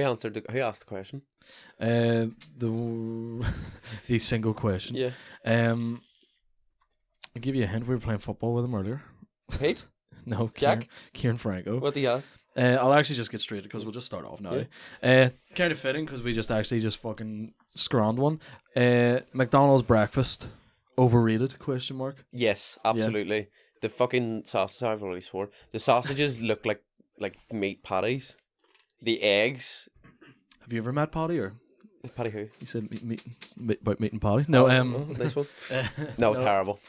Who asked the question? The single question. Yeah. I'll give you a hint. We were playing football with him earlier. Pete? No, Jack? Kieran Franco. What did he ask? I'll actually just get straight because we'll just start off now. Yeah. Kind of fitting because we just fucking scranned one. McDonald's breakfast overrated? Question mark. Yes, absolutely. Yeah. The fucking sausages, I've already swore. The sausages look like meat patties. The eggs. Have you ever met Paddy or? Paddy who? You said about meeting Paddy. No, nice one. No,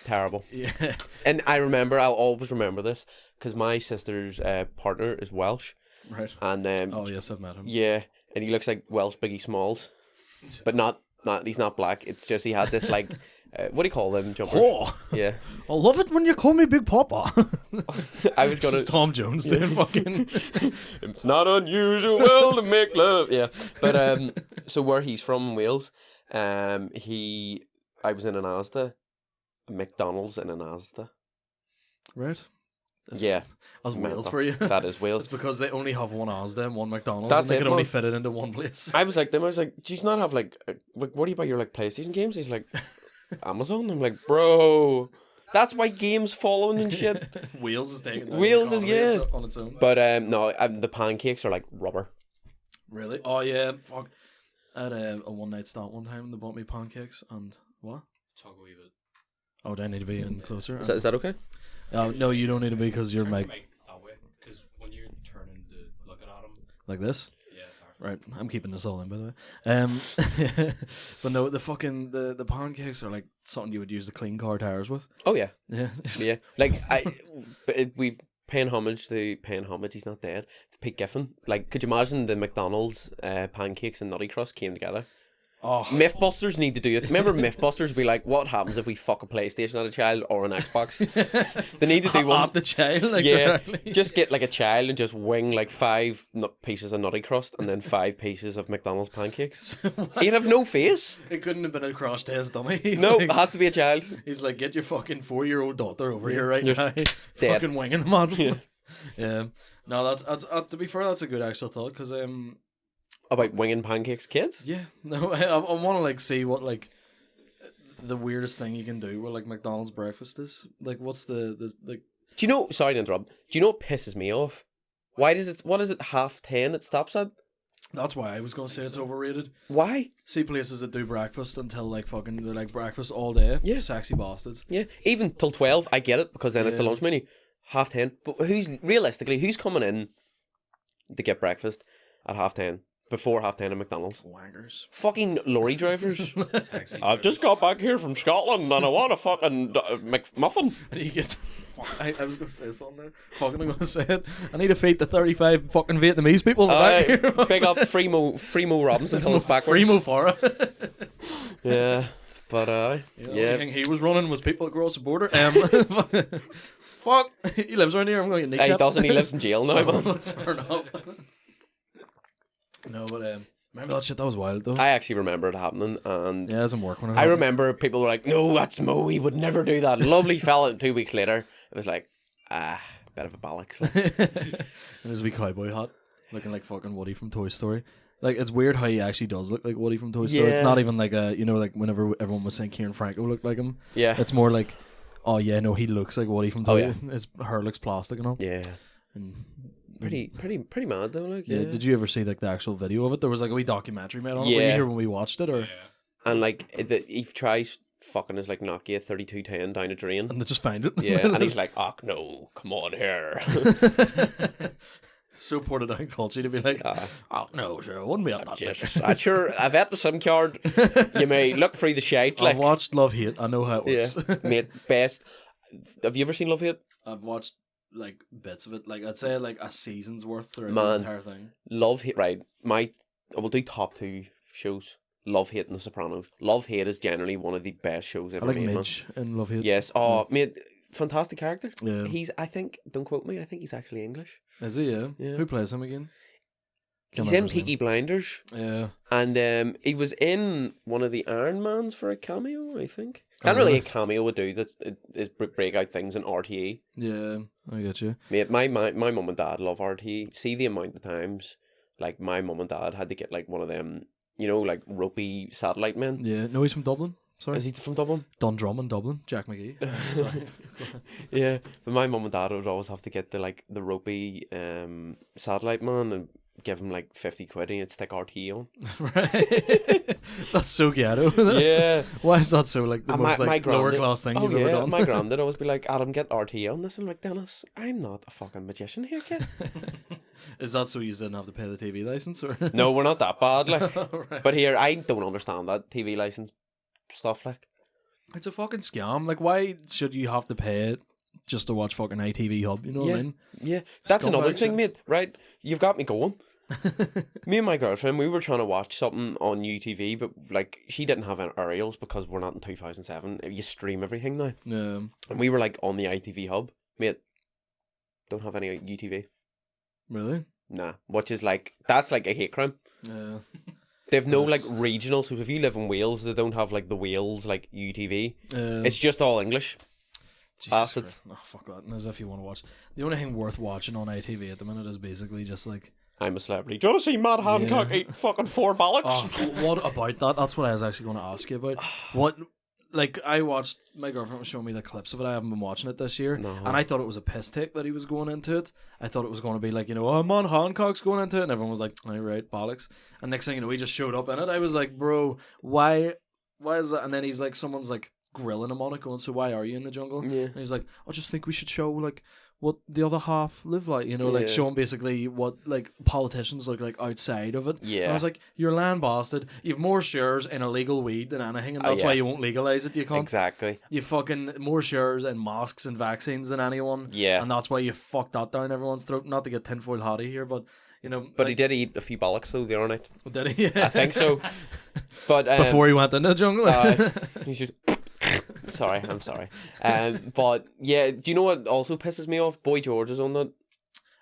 terrible. Yeah. And I'll always remember this because my sister's partner is Welsh. Right. And oh yes, I've met him. Yeah, and he looks like Welsh Biggie Smalls, but not. He's not black. It's just he had this like. What do you call them jumpers? Oh, yeah. I love it when you call me Big Papa. I was gonna. Tom Jones doing fucking. It's not unusual to make love. Yeah, but so where he's from in Wales, I was in an Asda, McDonald's in an Asda. Right. Yeah, that's Wales for you. That is Wales. It's because they only have one Asda and one McDonald's. That's and they it, can only fit it into one place. I was like, do you not have like what do you buy your like PlayStation games? He's like, Amazon. I'm like, bro, that's why games following and shit. Wales is taking. Wales is on its own. But no, the pancakes are like rubber. Really? Oh yeah. Fuck. I had a one night stand one time and they bought me pancakes and what? Talk a wee bit. Oh, do I need to be in closer? Is that okay? No, you don't need to be because you're mic. That way, because when you're turning to looking at him. Like this? Yeah. Right, I'm keeping this all in, by the way. But no, the fucking the pancakes are like something you would use to clean car tires with. Oh yeah, yeah. Like we paying homage. He's not dead. To Pete Giffen. Like, could you imagine the McDonald's pancakes and Nutty Crust came together? Oh. Mythbusters need to do it. Remember Mythbusters be like, what happens if we fuck a PlayStation at a child or an Xbox? They need to do one at the child, like directly. Just get like a child and just wing like 5 pieces of Nutty Crust and then 5 pieces of McDonald's pancakes. He'd have no face. It couldn't have been a cross-test dummy. It has to be a child. He's like, get your fucking 4-year-old daughter over here right now. Dead. Fucking winging them on. Yeah. No, that's to be fair, that's a good actual thought because about winging pancakes, kids? Yeah, no, I want to like see what like the weirdest thing you can do with like McDonald's breakfast is. Like, what's the like? Do you know? Sorry to interrupt. Do you know what pisses me off? What is it? 10:30 it stops at? That's why I was gonna say it's overrated. Why? See places that do breakfast until like fucking they're like breakfast all day. Yeah, sexy bastards. Yeah, even till 12, I get it because then it's the lunch menu. 10:30, but who's coming in to get breakfast at 10:30? Before 10:30 at McDonald's. Wankers. Fucking lorry drivers. I've just got back here from Scotland and I want a fucking McMuffin. And you get... I was going to say something there. Fucking I'm going to say it. I need to feed the 35 fucking Vietnamese people in the back here. Big up Freemo Robinson until it's backwards. Freemo Farah. Yeah. But the only thing he was running was people across the border. Fuck. He lives around here. I'm going to get kneecapped. He doesn't. He lives in jail now, man. That's fair enough. No, but remember that shit? That was wild, though. I actually remember it happening, and yeah, it doesn't work when it I remember people were like, "No, that's Mo. He would never do that." Lovely fella. And 2 weeks later, it was like, bit of a bollocks. And his wee cowboy hat, looking like fucking Woody from Toy Story. Like, it's weird how he actually does look like Woody from Toy Story. It's not even like like whenever everyone was saying Kieran Franco looked like him. Yeah, it's more like, oh yeah, no, he looks like Woody from Toy. His hair looks plastic and all. Yeah. And pretty mad though, like yeah. Did you ever see like the actual video of it? There was like a wee documentary made on it. Were you here when we watched it, or? Yeah. And like he tries fucking his like Nokia 3210 down a drain, and they just find it. Yeah, and he's like, "Oh no, come on here." So ported down culture to be like, "Oh no, sure, it wouldn't be on that." Sure, I've had the SIM card. You may look through the shite. Like, I've watched Love Hate. I know how it works. Yeah, mate, best. Have you ever seen Love Hate? I've watched like bits of it, like I'd say like a season's worth throughout the entire thing. Love Hate, right? I will do top 2 shows. Love Hate and The Sopranos. Love Hate is generally one of the best shows ever made. I like Midge in Love Hate. Yes. Oh, mate, fantastic character. Yeah. I think, don't quote me, I think he's actually English. Is he? Yeah. Who plays him again? He's in Peaky Blinders. Yeah. And he was in one of the Iron Mans for a cameo, I think. Can't really a cameo would do that is breakout things in RTE. Yeah, I get you. Mate, my mum and dad love RTE. See the amount of times like my mum and dad had to get like one of them, like ropey satellite men. Yeah, no, he's from Dublin. Sorry. Is he from Dublin? Dundrum in Dublin. Jack McGee. Sorry. Yeah, but my mum and dad would always have to get the ropey satellite man and give him like 50 quid and he'd stick RT on. Right. That's so ghetto. Yeah. Why is that so like the most like lower class thing you've ever done? My grand would always be like, Adam, get RT on this. I'm like, Dennis, I'm not a fucking magician here, kid. Is that so you didn't have to pay the TV license? Or? No, we're not that bad, like. Right. But here, I don't understand that TV license stuff, like. It's a fucking scam. Like, why should you have to pay it just to watch fucking ITV Hub? You know what I mean? Yeah, that's another thing, shit. mate. Right, you've got me going. Me and my girlfriend, we were trying to watch something on UTV, but like she didn't have any aerials because we're not in 2007. You stream everything now, Yeah. and we were like on the ITV Hub, mate. Don't have any UTV. Really? Nah, which is like that's like a hate crime. Yeah. They've no like regional, so if you live in Wales, they don't have like the Wales like UTV. It's just all English. Jesus Christ. Oh, fuck that. And as if you want to watch. The only thing worth watching on ITV at the minute is basically just like. I'm a celebrity. Do you want to see Matt Hancock eat fucking 4 bollocks? Oh, what about that? That's what I was actually going to ask you about. What, like, I watched, my girlfriend was showing me the clips of it. I haven't been watching it this year. No. And I thought it was a piss take that he was going into it. I thought it was going to be like, oh, Matt Hancock's going into it. And everyone was like, all right, bollocks. And next thing you know, he just showed up in it. I was like, bro, why is that? And then he's like, someone's like grilling him on it, going, so why are you in the jungle? Yeah. And he's like, I just think we should show, like, what the other half live like, like showing basically what like politicians look like outside of it. Yeah. And I was like, you're a land bastard. You've more shares in illegal weed than anything, and that's why you won't legalise it, you can't. Exactly. You fucking more shares in masks and vaccines than anyone. Yeah. And that's why you fucked that down everyone's throat. Not to get tinfoil hatty here, but But he did eat a few bollocks though the other night. Did he? I think so. But before he went into the jungle. He's just sorry, I'm sorry. But yeah, do you know what also pisses me off? Boy George is on that.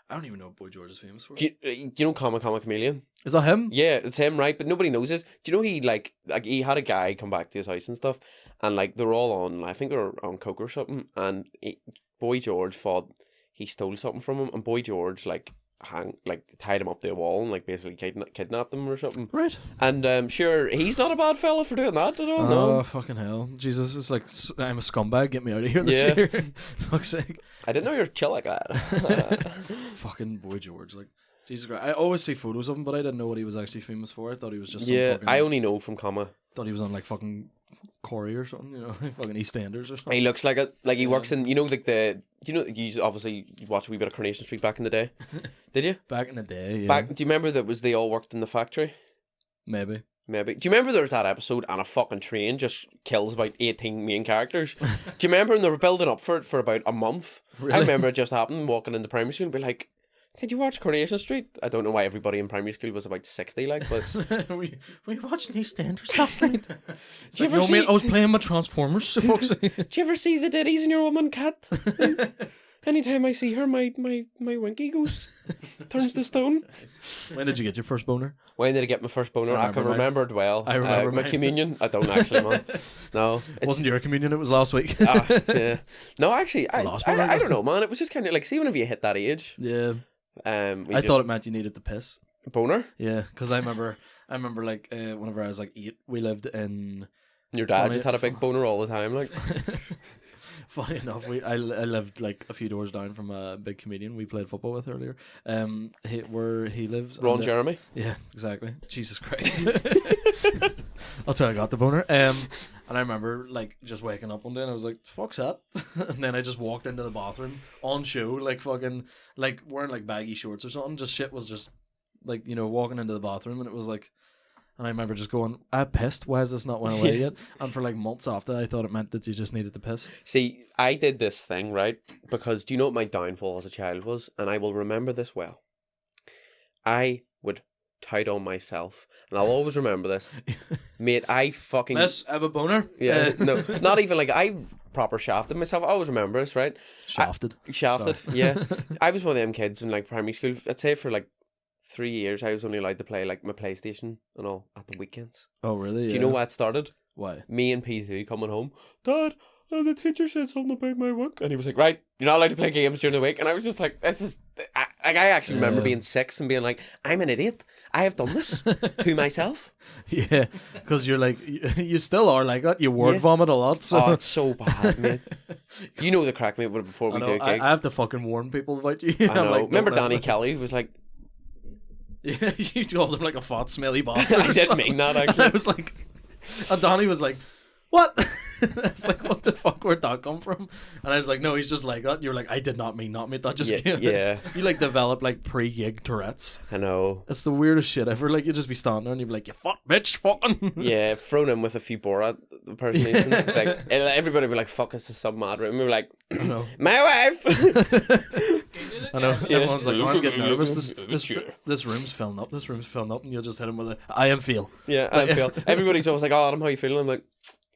I don't even know what Boy George is famous for. Do you know Comma Chameleon? Is that him? Yeah, it's him, right? But nobody knows this. Do you know he like he had a guy come back to his house and stuff, and like they're all on, I think they're on coke or something, and Boy George thought he stole something from him, and Boy George tied him up to a wall and like basically kidnapped him or something. Right. And sure, he's not a bad fella for doing that at all. Oh, No, fucking hell. Jesus, it's like, I'm a scumbag, get me out of here this year. Fuck's sake. I didn't know you were chill like that. Fucking Boy George, like, Jesus Christ. I always see photos of him, but I didn't know what he was actually famous for. I thought he was just some fucking, I only know from Comma. thought he was on like fucking Corey or something, fucking EastEnders or something. He looks like it. Like he works in, like you obviously watched a wee bit of Coronation Street back in the day. Did you? Back in the day, yeah. Do you remember that they all worked in the factory? Maybe. Do you remember there was that episode and a fucking train just kills about 18 main characters? Do you remember when they were building up for it for about a month? Really? I remember it just happened walking into primary school and be like, did you watch Coronation Street? I don't know why everybody in primary school was about 60, like, but... we watching EastEnders last night. Do you ever see... mate, I was playing my Transformers, so fuck's sake. Do you ever see the ditties in your woman cat? Anytime I see her, my winky turns to stone. When did you get your first boner? When did I get my first boner? I can remember it well. I remember my mine. communion. I don't actually, man. No, It wasn't your communion, it was last week. yeah. No, actually, I last one, don't know, man. It was just kind of like, see, whenever you hit that age, Yeah. I thought it meant you needed to piss. boner. Yeah, because I remember like whenever I was like 8, we lived in. Your dad Funny- just had a big boner all the time, like. Funny enough, I lived like a few doors down from a big comedian we played football with earlier. Where he lives. Ron and, Jeremy. Yeah, exactly. Jesus Christ. That's how I got the boner. And I remember like just waking up one day and I was like, "Fuck's that?" And then I just walked into the bathroom on show, like fucking like wearing like baggy shorts or something. Just shit was just like walking into the bathroom and it was like. And I remember just going, I pissed. Why has this not went away yet? And for like months after, I thought it meant that you just needed to piss. See, I did this thing, right? Because do you know what my downfall as a child was? And I will remember this well. I would tout on myself. And I'll always remember this. Mate, I fucking... Miss, I have a boner? Yeah, no, not even like I proper shafted myself. I always remember this, right? Shafted. Shafted, Sorry. yeah. I was one of them kids in like primary school. I'd say for like 3 years I was only allowed to play like my PlayStation and all at the weekends. Oh, really? Do you know why it started? Why? Me and P2 coming home. Dad, the teacher said something about my work. And he was like, right, you're not allowed to play games during the week. And I was just like, this is... Like, I actually remember being 6 and being like, I'm an idiot. I have done this to myself. Yeah, because you're like, you still are like that. You word Yeah. vomit a lot. So. Oh, it's so bad, mate. You know the crack, mate, before we I do know, a gig. I have to fucking warn people about you. I know. I'm like, Remember don't Danny listen. Kelly was like, Yeah, you called him like a fat, smelly bastard. I or didn't something. mean that, And actually. I was like, and Donnie was like, what? It's like, what the fuck, where'd that come from? And I was like, no, he's just like that. And you're like, I did not mean that, mate. That just Yeah, came. yeah. You like develop like pre-gig Tourette's. I know. It's the weirdest shit ever. Like, you'd just be standing there and you'd be like, you fuck bitch, fucking. Yeah, thrown in with a few Borat impersonations. It's like, everybody would be like, fuck, this is some mad room. We were like, I know. my wife! I know. Yeah. Everyone's like, oh, I'm getting nervous. This room's filling up. This room's filling up. And you'll just hit him with a, I am feel. Yeah, I feel. Everybody's always like, oh, Adam, how you feeling? I'm like,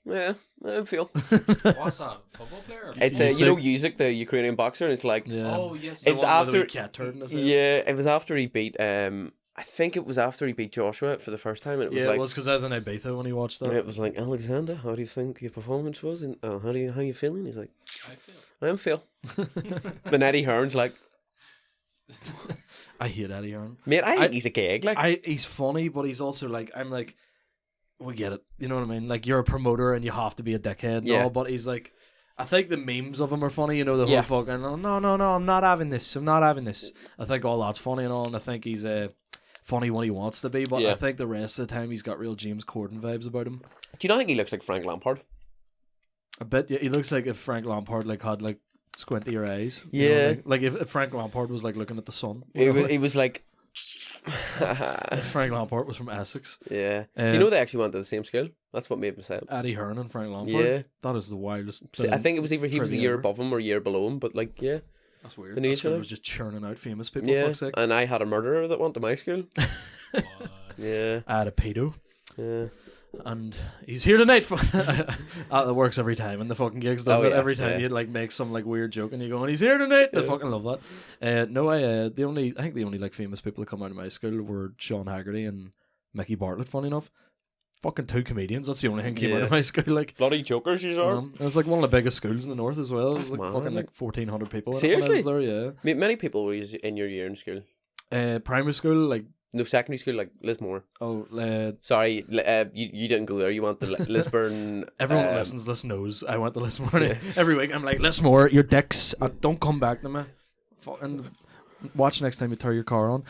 yeah, I feel. What's that? Football player? Or It's you know, Usyk, the Ukrainian boxer, and it's like, Yeah. Oh yes. It's The one with the after- wee cat turd in his head. yeah, it was after he beat, I think it was after he beat Joshua for the first time, and it was Yeah, like, it was because I was in Ibiza when he watched and that. it was like, Alexander, how do you think your performance was? And how you feeling? He's like, I feel. I'm feel. But Eddie Hearn's like, I hate Eddie Hearn. mate, I think he's a gag. Like, He's funny, but he's also like, I'm like, we get it. You know what I mean? Like, you're a promoter and you have to be a dickhead and Yeah. all, but he's like, I think the memes of him are funny, you know, the whole Yeah. fucking, no, I'm not having this. I'm not having this. I think all that's funny and all, and I think he's funny when he wants to be, but Yeah. I think the rest of the time he's got real James Corden vibes about him. do you not think he looks like Frank Lampard? A bit, yeah. He looks like if Frank Lampard like had like squinty eyes. You Yeah. know, like if Frank Lampard was like looking at the sun. He was like, If Frank Lampard was from Essex. yeah. Do you know they actually went to the same school? That's what made me say it. Eddie Hearn and Frank Lampard. Yeah. That is the wildest. I think it was either he was a trivia year ever. above him or a year below him, but like, yeah, That's weird. They knew That each school other. was just churning out famous people. yeah. Fuck's sake. And I had a murderer that went to my school. What? Yeah, I had a pedo, yeah. and he's here tonight. That works every time, and the fucking gigs does Oh, it yeah, every time. yeah. You like make some like weird joke, and you go, and he's here tonight. They Yeah. fucking love that. No, I think the only like famous people that come out of my school were Sean Haggerty and Mickey Bartlett. Funny enough, fucking two comedians. That's the only thing came out Yeah. of my school. Like. Bloody jokers, you are. It was like one of the biggest schools in the north as well. It was That's like mad, fucking isn't like 1,400 people. in it Seriously? when I was there, yeah. Mate, many people were in your year in school. Primary school, like No, secondary school, like Lismore. Sorry, you didn't go there. You went to Lisburn. everyone that listens to this knows I went to Lismore every week. I'm like, Lismore, your dicks, don't come back to me. Fucking watch next time you tear your car on.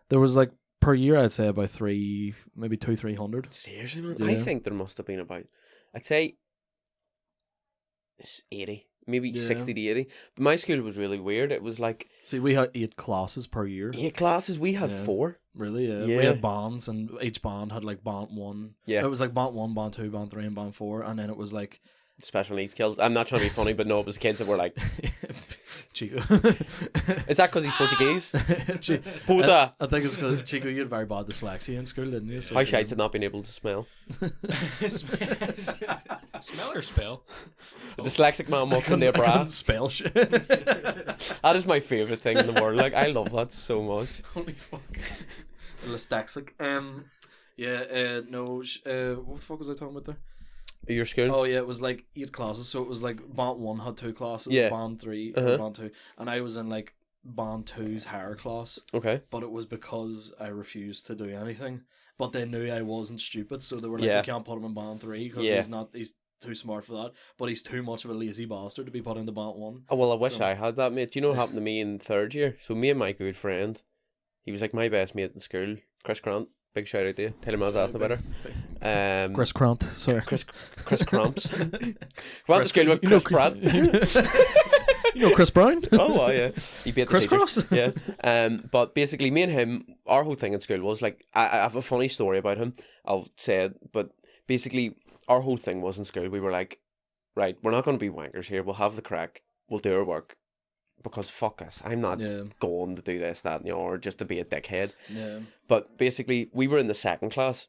There was like per year I'd say about 300. Seriously, man? Yeah. I think there must have been about, I'd say, 80. Maybe Yeah. 60 to 80. But my school was really weird. It was like See, we had 8 classes per year. 8 classes. We had Yeah. 4. Really, yeah. Yeah. We had bands, and each band had like band 1. Yeah. It was like band 1, band 2, band 3, and band 4, and then it was like Special needs kids. I'm not trying to be funny, but no, it was kids that were like, Chico. is that because he's Portuguese? Puta. I think it's because Chico, you had very bad dyslexia in school, didn't you? So How it shite was- at not being able to smell. Smell or spell? A dyslexic man walks in their I bra. couldn't spell shit. That is my favourite thing in the world. Like, I love that so much. Holy fuck. Dyslexic. What the fuck was I talking about there? Your school? Oh yeah, it was like 8 classes, so it was like band 1 had 2 classes, Yeah. band 3 Uh-huh. band 2, and I was in like band 2's higher class, Okay. but it was because I refused to do anything. But they knew I wasn't stupid, so they were like, Yeah. we can't put him in band 3 because Yeah. he's too smart for that. But he's too much of a lazy bastard to be put into band 1. Oh, well, I wish So- I had that, mate. Do you know what happened to me in 3rd year? So me and my good friend, he was like my best mate in school, Chris Grant. Big shout out to you. Tell him I was asking about her. Chris Crant, sorry. Chris Cramps. Went to school with you know Chris Pratt. You know Chris Brown? Oh, well, yeah. He beat the Chris teachers. Cross? Yeah. But basically, me and him, our whole thing in school was like, I have a funny story about him. I'll say it. But basically, our whole thing was in school, we were like, right, we're not going to be wankers here. We'll have the crack. We'll do our work. Because fuck us. I'm not Yeah. going to do this, that, and the other just to be a dickhead. Yeah. But basically, we were in the 2nd class.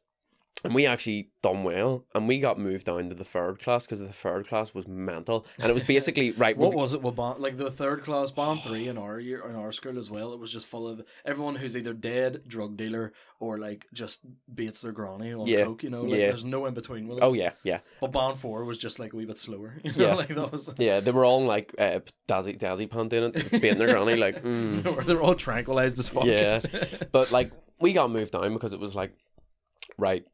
And we actually done well, and we got moved down to the third class because the third class was mental, and it was basically right. What was it? Like the third class band 3 in our year in our school as well. It was just full of everyone who's either dead drug dealer or like just baits their granny on coke. You know, like there's no in between with it. Oh yeah. But band 4 was just like a wee bit slower. You know, like that was. Yeah, they were all like Dazzy doing it, baiting their granny like. They're all tranquilized as fuck. Yeah, but like we got moved down because it was like, right.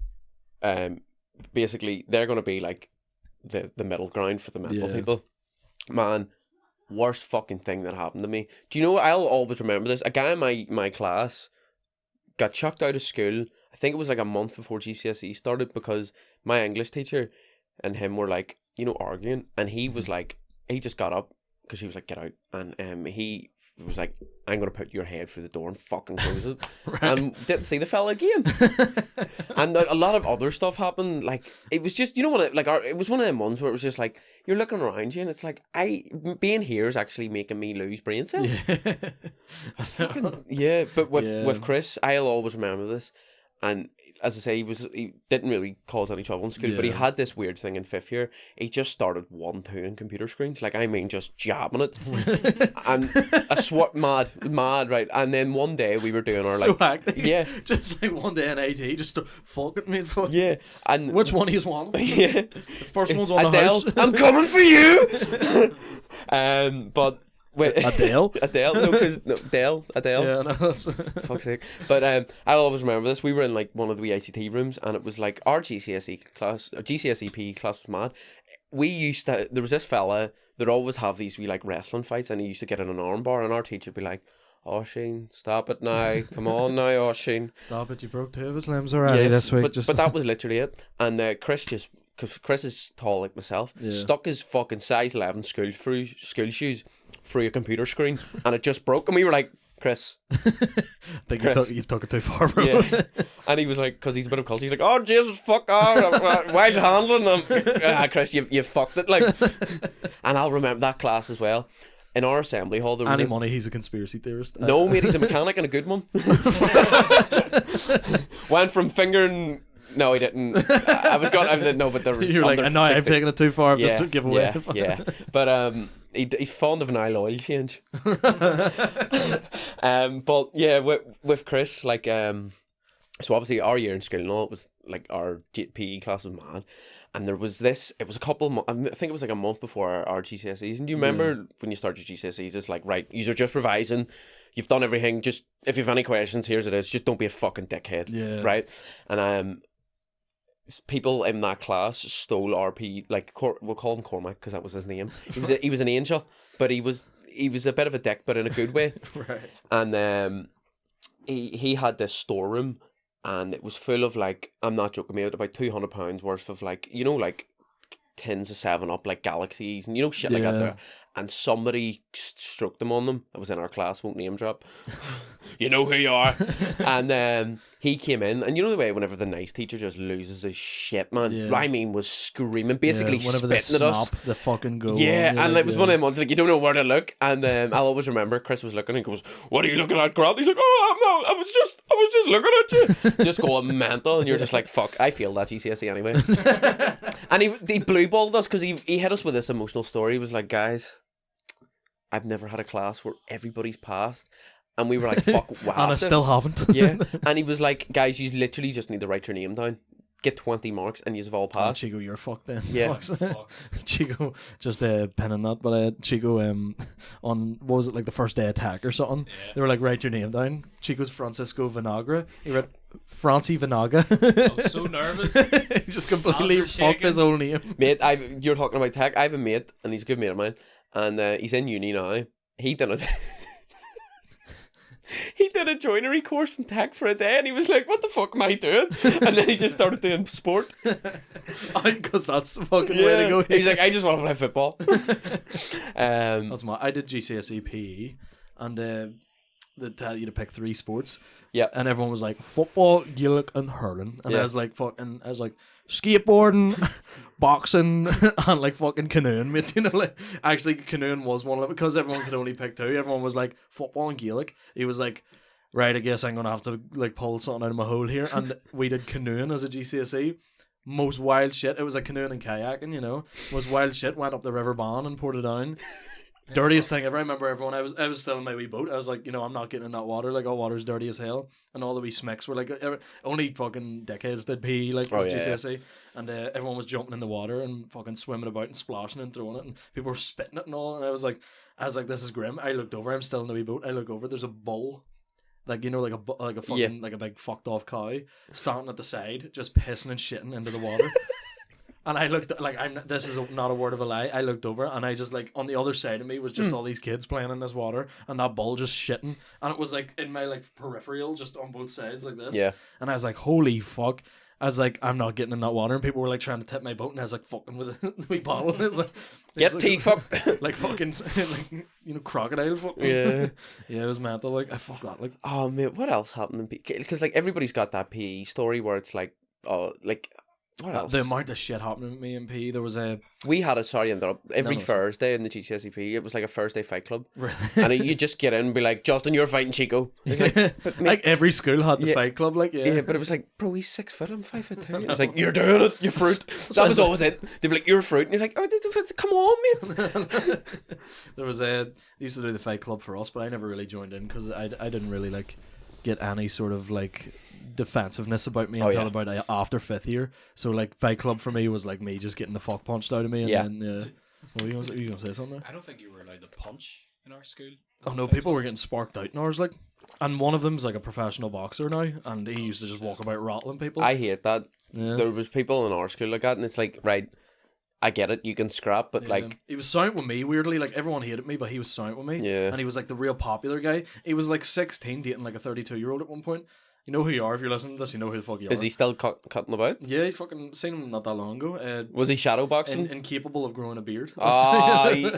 Basically they're going to be like the middle ground for the mental people. Man, worst fucking thing that happened to me. Do you know what? I'll always remember this. A guy in my class got chucked out of school. I think it was like a month before GCSE started because my English teacher and him were like, arguing, and he was like, he just got up because she was like, get out, and he was like, I'm going to put your head through the door and fucking close it. Right. And didn't see the fella again. And a lot of other stuff happened. Like, it was just, it was one of them ones where it was just like, you're looking around you and it's like, being here is actually making me lose brain cells. But with Chris, I'll always remember this. And as I say, he didn't really cause any trouble in school, but he had this weird thing in 5th year. He just started 1-2 in computer screens, just jabbing it, and I swore mad, right. And then one day we were doing our just like one day in IT, just to fuck at me. And which one is one? The first one's on the house. I'm coming for you. But. Wait, Adele? Adele. Yeah, no, that's... Fuck's sake. But I always remember this. We were in like one of the ICT rooms, and it was like our GCSE class, or GCSE PE class was mad. There was this fella that always have these wee like wrestling fights, and he used to get in an armbar, and our teacher would be like, Oisín, stop it now. Come on now, Oisín. Stop it, you broke 2 of his limbs already this week. But that was literally it. And Chris because Chris is tall like myself, stuck his fucking size 11 school shoes through a computer screen, and it just broke, and we were like, Chris, I think you've took it too far, bro. Yeah. And he was like, because he's a bit of culture, he's like, oh Jesus, fuck off, wild handling him. Chris, you fucked it, like. And I'll remember that class as well. In our assembly hall, there was money. He's a conspiracy theorist. No, mate, he's a mechanic and a good one. Went from fingering. No, he didn't. I was going. No, but there was. You're like, no, I've taken it too far. I've just give away. Yeah. But he's fond of an oil change. But yeah, with Chris, like, so obviously our year in school and all, it was like our PE class was mad. And there was this, it was a couple of months, I think it was like a month before our GCSEs. And do you remember when you start your GCSEs, it's like, right, you're just revising, you've done everything, just, if you have any questions, here's it is, just don't be a fucking dickhead, right? And people in that class stole our PE, like, we'll call him Cormac, because that was his name. He was an angel, but he was a bit of a dick, but in a good way. Right. And he had this storeroom, and it was full of, like, I'm not joking, mate, about £200 worth of, like, like tins of 7-Up, like Galaxies, and shit like that there. And somebody struck them on them. I was in our class, won't name drop. You know who you are. And he came in, and you know the way whenever the nice teacher just loses his shit, man. Rymeen was screaming, basically spitting at us. The fucking go. Yeah, and it was one of them ones, like, you don't know where to look. And I'll always remember Chris was looking and goes, "What are you looking at, Grant?" He's like, "Oh, I was just looking at you." Just going mental, and you're just like, fuck, I failed that GCSE anyway. And he blue balled us because he hit us with this emotional story. He was like, "Guys, I've never had a class where everybody's passed." And we were like, fuck, wow. And I still haven't. Yeah. And he was like, "Guys, you literally just need to write your name down. Get 20 marks and you've all passed." Chico, you're fucked then. Yeah. Chico, just penning that, but Chico, on, what was it, like the first day attack or something? Yeah. They were like, write your name down. Chico's Francisco Vinagre. He read Francie Vinaga. I was so nervous. He just completely fucked his own name. Mate, you're talking about tech. I have a mate, and he's a good mate of mine, and he's in uni now. He did it. He did a joinery course in tech for a day, and he was like, "What the fuck am I doing?" And then he just started doing sport. Because that's the fucking way to go. He's like, "I just want to play football." That's I did GCSE PE, and they tell you to pick 3 sports. Yeah. And everyone was like, football, Gaelic, and hurling. And I was like, skateboarding, boxing, and like fucking canoeing, mate. Like, actually, canoeing was one of them because everyone could only pick 2. Everyone was like, football and Gaelic. He was like, right, I guess I'm gonna have to like pull something out of my hole here. And we did canoeing as a GCSE. Most wild shit. It was like canoeing and kayaking, you know. Most wild shit. Went up the river Ban and poured it down. Dirtiest thing ever. I remember everyone. I was still in my wee boat. I was like, you know, I'm not getting in that water. Like, all water's dirty as hell. And all the wee smicks were like, only fucking dickheads did PE like GCSE. And everyone was jumping in the water and fucking swimming about and splashing and throwing it, and people were spitting it and all. And I was like, this is grim. I looked over. I'm still in the wee boat. I look over. There's a bull. Like, you know, like a fucking like a big fucked off cow standing at the side, just pissing and shitting into the water. And I looked like this is not a word of a lie. I looked over and I just like on the other side of me was just all these kids playing in this water and that bull just shitting, and it was like in my like peripheral just on both sides like this. Yeah. And I was like, holy fuck. I was like, I'm not getting in that water, and people were like trying to tip my boat, and I was like fucking with the wee bottle. And it was like, get teeth fuck. Like fucking like, you know, crocodile fucking. Yeah. Yeah, it was mental. Like I fuck that. Like, oh man, what else happened in PE? Because like everybody's got that PE story where it's like, oh, like what else? The amount of shit happening with me in PE. There was we had every Thursday in the GCSE PE. It was like a Thursday fight club. Really? And you just get in and be like, Justin, you're fighting Chico. Like every school had the fight club. Like yeah, but it was like, bro, he's 6 foot, I'm 5'2". It's like, you're doing it, you're fruit. That was always it. They'd be like, you're fruit, and you're like, oh, come on, man. There was they used to do the fight club for us, but I never really joined in because I didn't really like get any sort of like defensiveness about me until about after 5th year. So like fight club for me was like me just getting the fuck punched out of me, and then were you gonna say something there? I don't think you were allowed to punch in our school. Oh no, people were getting sparked out in ours, like, and one of them's like a professional boxer now, and he used to just walk about rattling people. I hate that. There was people in our school like that, and it's like, right, I get it, you can scrap, but like he was sound with me weirdly. Like everyone hated me, but he was sound with me. Yeah, and he was like the real popular guy. He was like 16 dating like a 32-year-old at one point. You know who you are if you're listening to this. You know who the fuck you are. Is he still cutting about? Yeah, he's fucking seen him not that long ago. Was he shadowboxing? Incapable of growing a beard.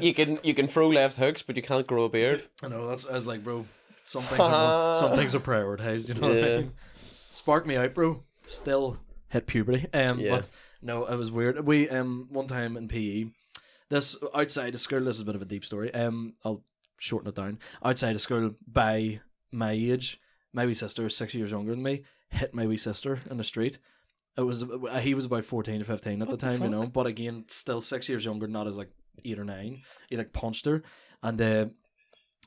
You can throw left hooks, but you can't grow a beard. I know. I was like, bro, some things are prioritized. You know what I mean? Spark me out, bro. Still hit puberty. But no, it was weird. We one time in PE, this outside of school. This is a bit of a deep story. I'll shorten it down. Outside of school, by my age, my wee sister is 6 years younger than me, hit my wee sister in the street. It was he was about 14 to 15 at the time, you know, but again, still 6 years younger, not as like 8 or 9. He like punched her, and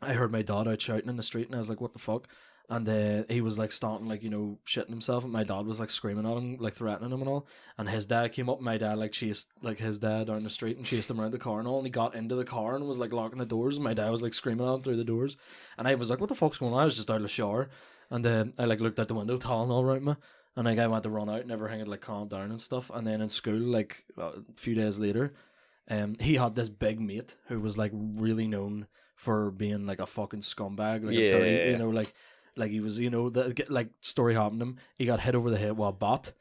I heard my dad out shouting in the street, and I was like, what the fuck? And he was like starting like, you know, shitting himself, and my dad was like screaming at him, like threatening him and all. And his dad came up, and my dad like chased like his dad down the street and chased him around the car and all. And he got into the car and was like locking the doors. And my dad was like screaming at him through the doors. And I was like, what the fuck's going on? I was just out of the shower, and I like looked out the window, towel all around me. And like I went to run out, and everything had like calmed down and stuff. And then in school, like a few days later, he had this big mate who was like really known for being like a fucking scumbag, like a dirty, you know, like he was, you know, like story happened to him. He got hit over the head with a bat,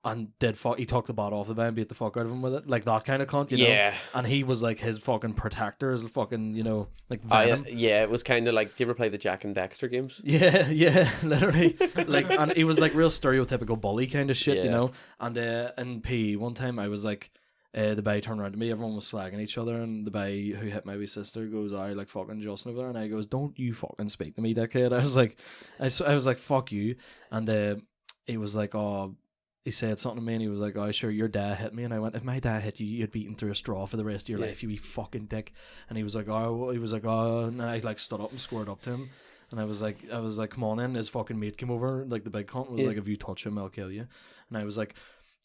and he took the bat off the bat and beat the fuck out of him with it, like that kind of cunt, you know. And he was like his fucking protector, his fucking, you know, like venom. It was kind of like, do you ever play the Jack and Dexter games? Yeah, literally. Like, and he was like real stereotypical bully kind of shit, you know. And in PE one time I was like, the guy turned around to me, everyone was slagging each other, and the guy who hit my wee sister goes, I like fucking Justin over there, and I goes, don't you fucking speak to me, dickhead. I was like, I was like, fuck you. And he was like, oh, he said something to me, and he was like, oh, sure, your dad hit me. And I went, if my dad hit you, you'd be eaten through a straw for the rest of your life, you wee fucking dick. And he was like, oh, and I like stood up and squared up to him. And I was like, come on in. His fucking mate came over, like the big cunt was like, if you touch him, I'll kill you. And I was like,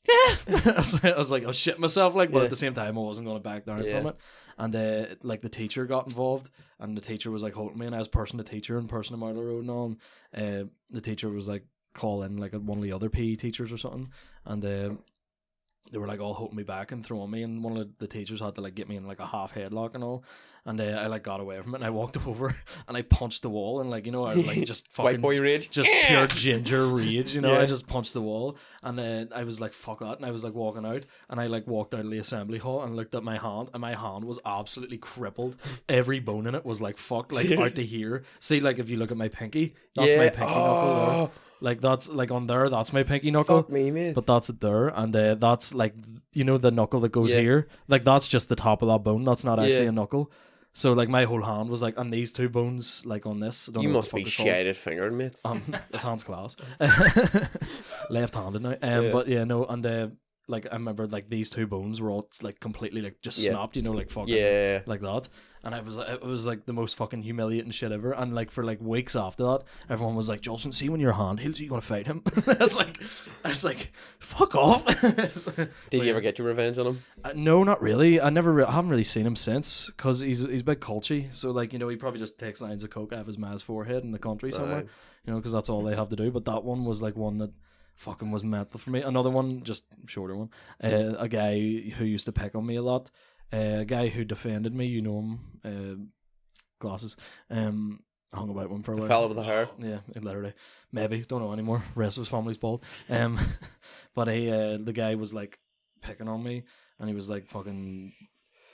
yeah. I was like, I'll shit myself, like, but at the same time I wasn't going to back down from it. And like the teacher got involved, and the teacher was like holding me, and I was person to teacher and person to Marlow Road and all, and the teacher was like calling like one of the other PE teachers or something, and they were like all holding me back and throwing me, and one of the teachers had to like get me in like a half headlock and all, and I like got away from it, and I walked over and I punched the wall, and like, you know, I like just fucking white boy rage, just pure ginger rage, you know. I just punched the wall, and I was like, fuck that, and I was like walking out, and I like walked out of the assembly hall and looked at my hand, and my hand was absolutely crippled. Every bone in it was like fucked, like out to here. See, like if you look at my pinky, that's my pinky knuckle there. Like that's like on there, that's my pinky knuckle. Fuck me, mate. But that's it there, and that's like, you know, the knuckle that goes here. Like that's just the top of that bone. That's not actually a knuckle. So like my whole hand was like on these two bones, like on this. I don't You know what must the be fuck it's called. shaded fingered, mate. His hand's class. Left-handed now. Yeah. But yeah, no, and like I remember like these two bones were all like completely like just Yeah. snapped, you know, like fucking Yeah. like that. And it was like the most fucking humiliating shit ever. And like for like weeks after that, everyone was like, "Jolson, see when your hand heals, you gonna fight him?" I was like, fuck off. Did you ever get your revenge on him? No, not really. I haven't really seen him since because he's a bit culchy. So like, you know, he probably just takes lines of coke out of his ma's forehead in the country somewhere. Aye. You know, because that's all they have to do. But that one was like one that fucking was mental for me. Another one, just shorter one. A guy who used to pick on me a lot. A guy who defended me, you know him, glasses. Hung about one for a The while. fella with the hair. Yeah, literally. Maybe, don't know anymore. Rest of his family's bald. But the guy was like picking on me, and he was like fucking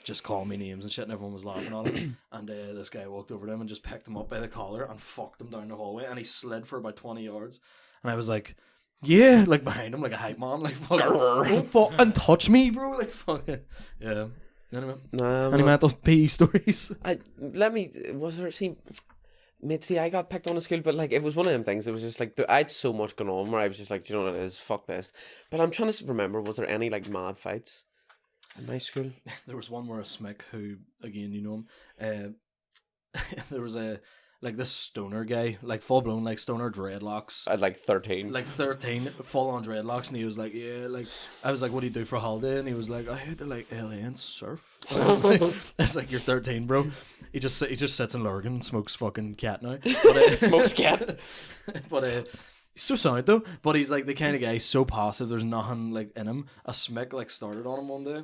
just calling me names and shit, and everyone was laughing at him. And this guy walked over to him and just picked him up by the collar and fucked him down the hallway, and he slid for about 20 yards. And I was like, yeah, like behind him, like a hype man, like fucking, don't fucking touch me, bro, like fucking, yeah. Anyway, any mental PE stories? See, I got picked on at school, but like it was one of them things. It was just like I had so much going on where I was just like, do you know what it is? Fuck this. But I'm trying to remember, was there any like mad fights in my school? There was one where a smick who, again, you know him, there was this stoner guy, like full blown like stoner dreadlocks. At like 13. Like 13, full on dreadlocks, and he was like, yeah, like, I was like, what do you do for a holiday? And he was like, I head to like LA and surf. And I was like, you're 13, bro. He just sits in Lurgan and smokes fucking cat now. But, Smokes cat. But he's so sound though. But he's like the kind of guy, so passive, there's nothing like in him. A smick like started on him one day,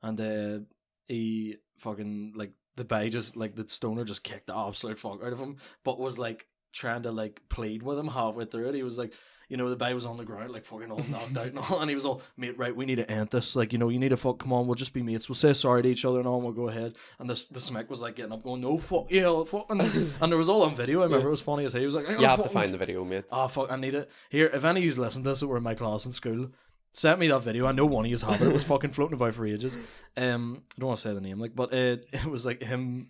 and he fucking like, the guy just like, the stoner just kicked the absolute fuck out of him, but was like trying to like plead with him halfway through it. He was like, you know, the guy was on the ground like fucking all knocked out and all, and he was all, mate, right, we need to end this, like, you know, you need to come on, we'll just be mates, we'll say sorry to each other and all, and we'll go ahead. And the smick was like getting up going, no, fuck, yeah, fuck, and there was all on video. I remember it was funny as hell. He was like, You have to find the video, mate. oh fuck, I need it. Here, if any of you listen to this that were in my class in school, sent me that video. I know one of you have it. It was fucking floating about for ages. I don't want to say the name, like, but it was like him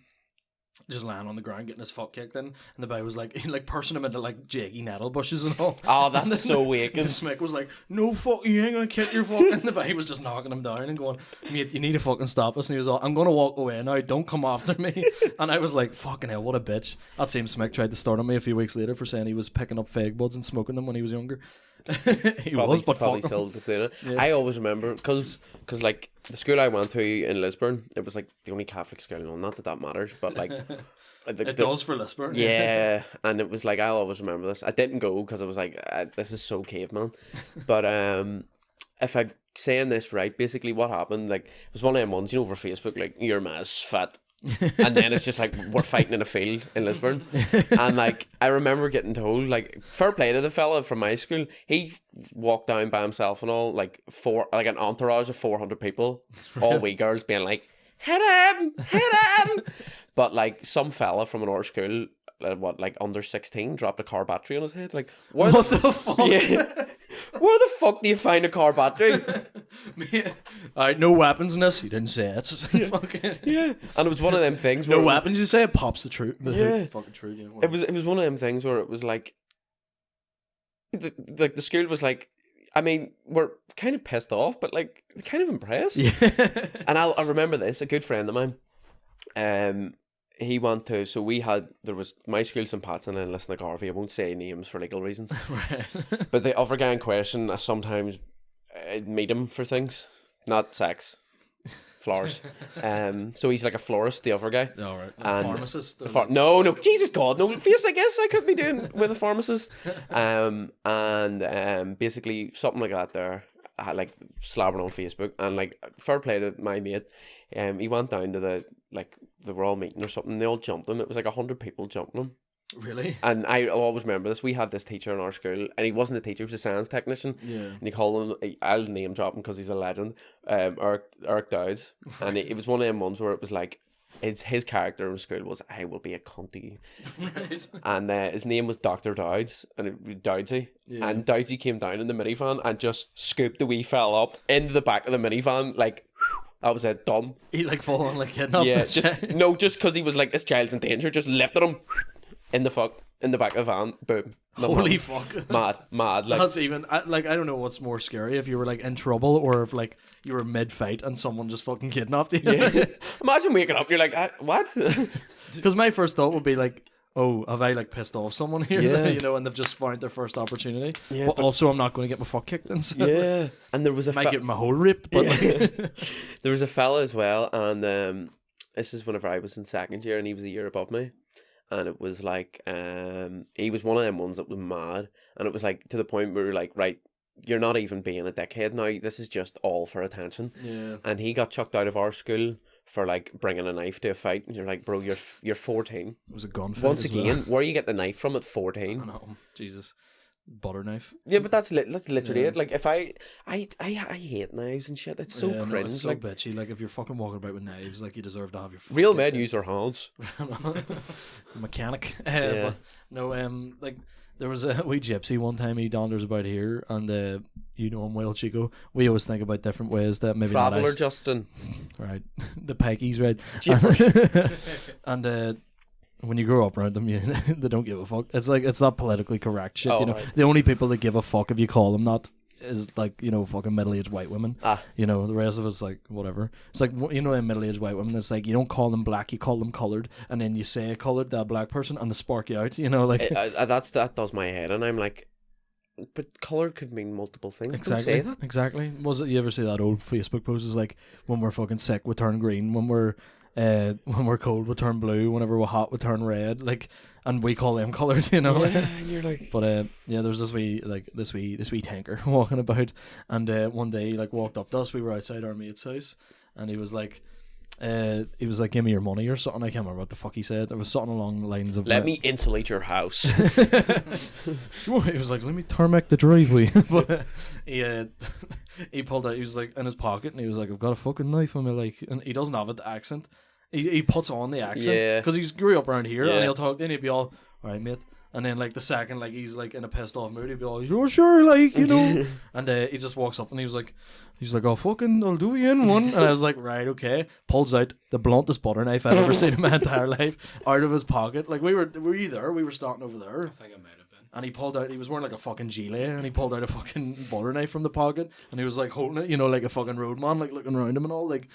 just lying on the ground getting his fuck kicked in, and the guy was like, he like pushing him into like jaggy nettle bushes and all. Oh, that's so weak. The smick was like, no fuck, you ain't gonna kick your fuck. And the guy was just knocking him down and going, mate, you need to fucking stop us. And he was all, I'm gonna walk away now, don't come after me. And I was like, fucking hell, what a bitch. That same smick tried to start on me a few weeks later for saying he was picking up fag buds and smoking them when he was younger. He probably, was, but probably fuck still doing it. Yeah. I always remember because like the school I went to in Lisburn, it was like the only Catholic school. No, not that matters, but like it does for Lisburn. Yeah, and it was like, I'll always remember this. I didn't go because I was like, this is so caveman. But if I'm saying this right, basically what happened, like, it was one of them ones, you know, over Facebook, like, your ma's fat. And then it's just like, we're fighting in a field in Lisburn. And like, I remember getting told, like, fair play to the fella from my school, he walked down by himself and all, like an entourage of 400 people, all wee girls being like, hit him. But like, some fella from another school, like under 16, dropped a car battery on his head. Like, What the fuck? Yeah. Where the fuck do you find a car battery? Alright, no weapons in this. You didn't say it. Fucking... Yeah. And it was one of them things where No weapons, you say it pops the truth. Yeah. Fucking truth, yeah. It was one of them things where it was like, the school was like, I mean, we're kind of pissed off, but like, kind of impressed. Yeah. And I remember this, a good friend of mine, he went to, so there was my school, St. Pat's, and then Lisnagarvey. I won't say names for legal reasons. Right. But the other guy in question, I sometimes meet him for things, not sex, flowers. So he's like a florist, the other guy. Alright. And Pharmacist? no, Jesus God, no face, I guess I could be doing with a pharmacist. And basically something like that there. I had like slabbering on Facebook, and like, fair play to my mate. He went down to they were all meeting or something. They all jumped him. It was like 100 people jumping him. Really? And I'll always remember this. We had this teacher in our school, and he wasn't a teacher; he was a science technician. Yeah. And he called him. I'll name drop him because he's a legend. Eric Dowds, and it was one of them ones where it was like, his character in school was, I will be a cunty. Right. And his name was Dr. Dowds, and it was Dowdsy. Yeah. And Dowdsy came down in the minivan and just scooped the wee fella up into the back of the minivan, like, That was it. Done. He like full on like kidnapped. Yeah, the just child. no, just because he was like this child's in danger, just lifted him in the back of the van. Boom. Nothing Holy happened. fuck. Mad. Like That's even I don't know what's more scary, if you were like in trouble or if like you were mid fight and someone just fucking kidnapped you. yeah. Imagine waking up, you're like, what? Because my first thought would be like, oh, have I like pissed off someone here? Yeah. You know, and they've just found their first opportunity. Yeah, but but- also I'm not going to get my fuck kicked in. So Yeah. And there was a might get my hole ripped, but there was a fella as well, and this is whenever I was in second year, and he was a year above me, and it was like he was one of them ones that was mad, and it was like to the point where we were like, right, you're not even being a dickhead now. This is just all for attention. yeah. And he got chucked out of our school for like bringing a knife to a fight, and you're like, bro, you're 14. It was a gunfight. Once as again, well. where you get the knife from at I 14? know. Jesus. Butter knife. Yeah, but that's literally Yeah. it. Like if I hate knives and shit. It's so Yeah, no, cringe. it's so like bitchy. Like if you're fucking walking about with knives, like you deserve to have your fuck real kicked men in. use their hands. Mechanic. Yeah. But no, like there was a wee gypsy one time. He danders about here, and you know him well, Chico. We always think about different ways that maybe not Traveller nice. Justin. Right, the peckies, right? Jeepers. And when you grow up around them, they don't give a fuck. It's like it's not politically correct shit. Oh, You know, right. the only people that give a fuck if you call them that is like, you know, fucking middle-aged white women. Ah. You know, the rest of it's like whatever. It's like, you know, in middle-aged white women, it's like you don't call them black, you call them coloured, and then you say coloured to a black person, and they spark you out. You know, like That does my head, and I'm like, but colour could mean multiple things. exactly, Don't say that. exactly. Was it? You ever see that old Facebook post? It's like when we're fucking sick, we turn green. When we're cold, we turn blue. Whenever we're hot, we turn red. Like, and we call them coloured. You know. Yeah, and you're like, But yeah, there was this wee tanker walking about, and one day he like walked up to us. We were outside our mate's house, and he was like, "Give me your money" or something. I can't remember what the fuck he said. It was something along the lines of, let me insulate your house. He was like, "Let me tarmac the driveway." But he pulled out. He was like in his pocket, and he was like, "I've got a fucking knife on me." Like, and he doesn't have an accent. He puts on the accent Yeah. because he's grew up around here, Yeah. and he'll talk. Then he'd be all right, mate. And then like the second like he's like in a pissed off mood, he'd be all, "You're sure, like, you know." And he just walks up and he's like, "Oh fucking, I'll do you in one." And I was like, right, okay. Pulls out the bluntest butter knife I've ever seen in my entire life out of his pocket. Like were you there? We were starting over there. I think I might have been. And he pulled out, he was wearing like a fucking gilet, and he pulled out a fucking butter knife from the pocket, and he was like holding it, you know, like a fucking roadman, like looking around him and all, like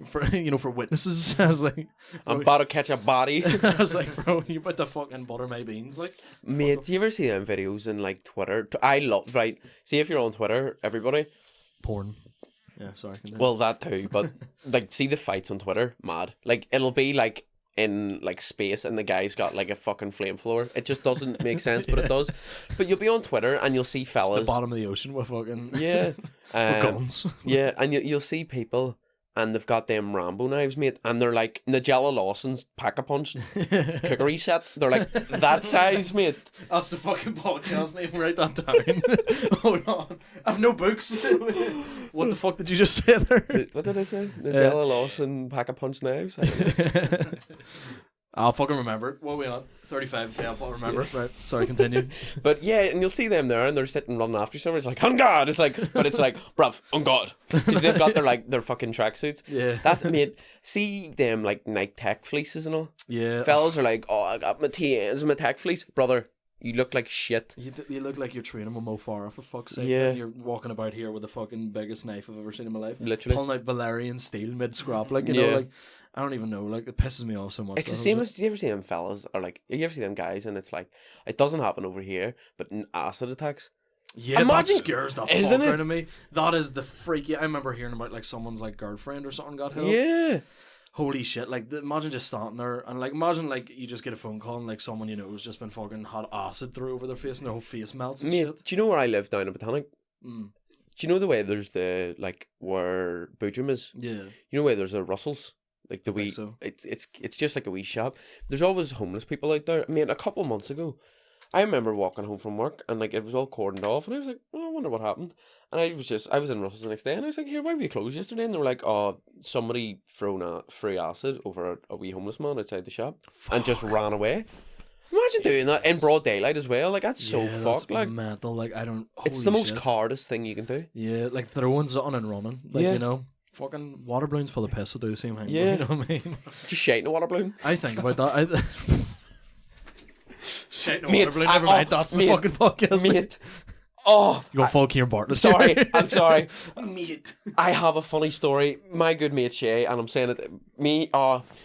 for, you know, for witnesses. I was like, I'm about to catch a body. I was like, bro, you about to fucking butter my beans, like. Mate, do you ever see them videos in like Twitter? I love, right? See, if you're on Twitter, everybody. Porn. Yeah, sorry. Continue. Well, that too, but like, see the fights on Twitter, mad. Like, it'll be like in like space, and the guy's got like a fucking flamethrower. It just doesn't make sense, but it does. But you'll be on Twitter and you'll see the fellas. bottom of the ocean with fucking Yeah, with guns. yeah, and you'll see people. And they've got them Rambo knives, mate, and they're like NIGELLA LAWSON's Pack-a-Punch cookery set. They're like that size, mate. That's the fucking podcast name. Write that down. Hold on, I've no books. What the fuck did you just say there? What did I say? NIGELLA LAWSON Pack-a-Punch knives. I'll fucking remember. What are we on? 35. Okay, I'll remember. Right. Sorry, continue. But yeah, and you'll see them there, and they're sitting running after each other. It's like, on God! It's like, but it's like, bruv, on God, because they've got their fucking tracksuits. Yeah. That's mate. See them like Nike Tech fleeces and all. Yeah. Fellas are like, oh, I got my TNs, my Tech fleece, brother. You look like shit. You look like you're training with Mo Farah, for fuck's sake. Yeah. And you're walking about here with the fucking biggest knife I've ever seen in my life. Literally. Pulling out Valerian steel mid-scrap, like, you Yeah. know, like, I don't even know, like, it pisses me off so much. It's the same as, do you ever see them fellas, or like, you ever see them guys, and it's like, it doesn't happen over here, but in acid attacks. Yeah, Imagine- that scares the isn't fuck it? out of me. That is the freaky. I remember hearing about like someone's like girlfriend or something got hit up. Yeah. Holy shit! Like, imagine just standing there and like, imagine like you just get a phone call and like someone you know has just been fucking had acid through over their face and their whole face melts and Mate, shit. do you know where I live down in Botanic? Mm. Do you know the way there's the, like, where Boojum is? Yeah, You know where there's a Russell's? Like the I think wee, so. it's just like a wee shop. There's always homeless people out there. I mean, a couple of months ago, I remember walking home from work and like it was all cordoned off, and I was like, oh, I wonder what happened. And I was in Russell's the next day, and I was like, here, why were you closed yesterday? And they were like, oh, somebody thrown a free acid over a wee homeless man outside the shop and just ran away. Imagine doing that in broad daylight as well. Like, that's so Yeah, fucked. that's Like, mental. Like, I don't. it's holy the most shit. cardest thing you can do. Yeah, like throwing something and running. Like, Yeah. you know. Fucking water balloons full of piss will do the same thing. Yeah. You know what I mean? Just shite in a water balloon. I think about that. Shit, no Mate, water balloon. Never mind. That's the mate, fucking podcast. Mate. Oh, You go full Kieran Bartlett. sorry. I'm sorry. Mate. I have a funny story. My good mate Shay, and I'm saying it.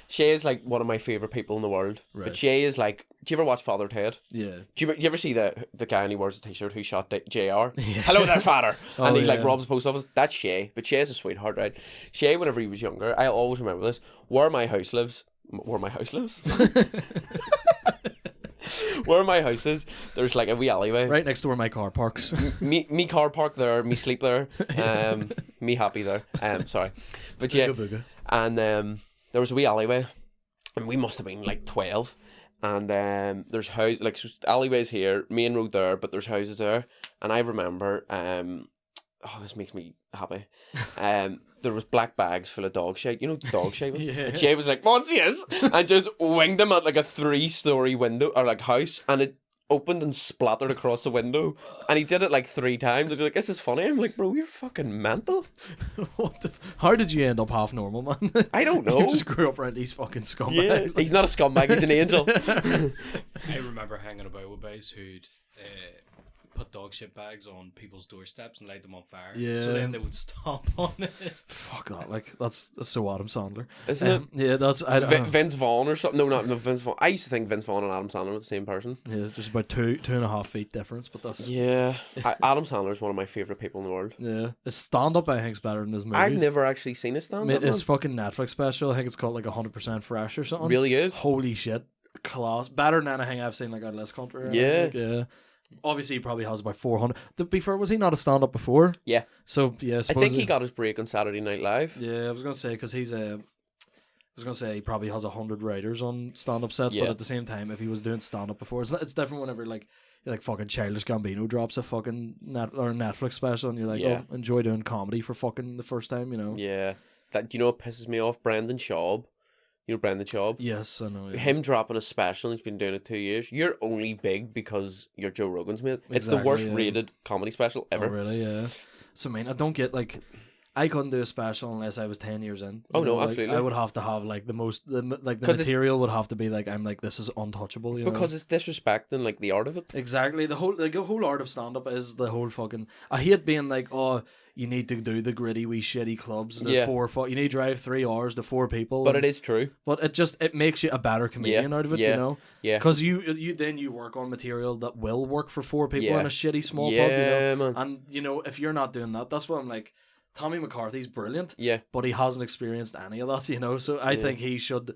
Shay is like one of my favorite people in the world. Right. But Shay is like. Do you ever watch Father Ted? Yeah. Do you ever see the guy and he wears a t-shirt who shot JR? Hello there, father. And he like robs the post office. That's Shay. But Shay is a sweetheart, right? Shay, whenever he was younger, I always remember this. Where my house lives. Where my house is, there's like a wee alleyway. Right next to where my car parks. Me car park there, me sleep there, me happy there. Sorry. But yeah. Booga. And there was a wee alleyway, and we must have been like 12. And there's house like so alleyways here, main road there, but there's houses there. And I remember, this makes me happy. There was black bags full of dog shit. You know dog shit? Yeah. And Shay was like, "Monsieurs," and just winged them at like a 3-story window or like house, and it opened and splattered across the window. And he did it like 3 times. He's like, "This is funny." I'm like, "Bro, you're fucking mental." How did you end up half normal, man? I don't know. You just grew up around these fucking scumbags. Yeah, he's not a scumbag. He's an angel. I remember hanging about with guys who'd put dog shit bags on people's doorsteps and light them on fire. Yeah. So then they would stomp on it. Fuck that! Like that's so Adam Sandler, Isn't it? Yeah, that's I don't know. Vince Vaughn or something? No, Vince Vaughn. I used to think Vince Vaughn and Adam Sandler were the same person. Yeah, just about 2.5 feet difference, but that's Yeah, Adam Sandler is one of my favorite people in the world. yeah. His stand up I think is better than his movies. I've never actually seen a stand Mate, up. his fucking Netflix special, I think it's called like 100% Fresh or something. Really good. Holy shit, class! Better than anything I've seen like out of this country. Yeah. Yeah. Obviously, he probably has about 400. To be fair, was he not a stand up before? Yeah. So yeah, I think he got his break on Saturday Night Live. Yeah, I was gonna say because he's a. I was gonna say he probably has 100 writers on stand-up sets, Yeah. but at the same time, if he was doing stand-up before, it's different whenever like fucking Childish Gambino drops a fucking Netflix special, and you're like, Yeah. oh, enjoy doing comedy for fucking the first time, you know? Yeah. That, you know what pisses me off? Brendan Schaub. You know Brendan Schaub? Yes, I know. Yeah. Him dropping a special, he's been doing it 2 years. You're only big because you're Joe Rogan's mate. It's the Exactly, worst yeah. rated comedy special ever. Oh, really? Yeah. So I mean, I don't get like. I couldn't do a special unless I was 10 years in. Oh, You no, know, like, absolutely. I would have to have like the Because it's- material would have to be like I'm like this is untouchable. You know? Because it's disrespecting like the art of it. Exactly. The whole art of stand up is the whole fucking. I hate being like, oh, you need to do the gritty wee shitty clubs. The Yeah. you need to drive 3 hours to 4 people. But and- it is true. But it makes you a better comedian out of it. yeah, You know. Yeah. Because you work on material that will work for 4 people Yeah. in a shitty small pub. You Yeah, know. man. And you know if you're not doing that, that's what I'm like. Tommy McCarthy's brilliant. Yeah. But he hasn't experienced any of that. You know. So I think he should.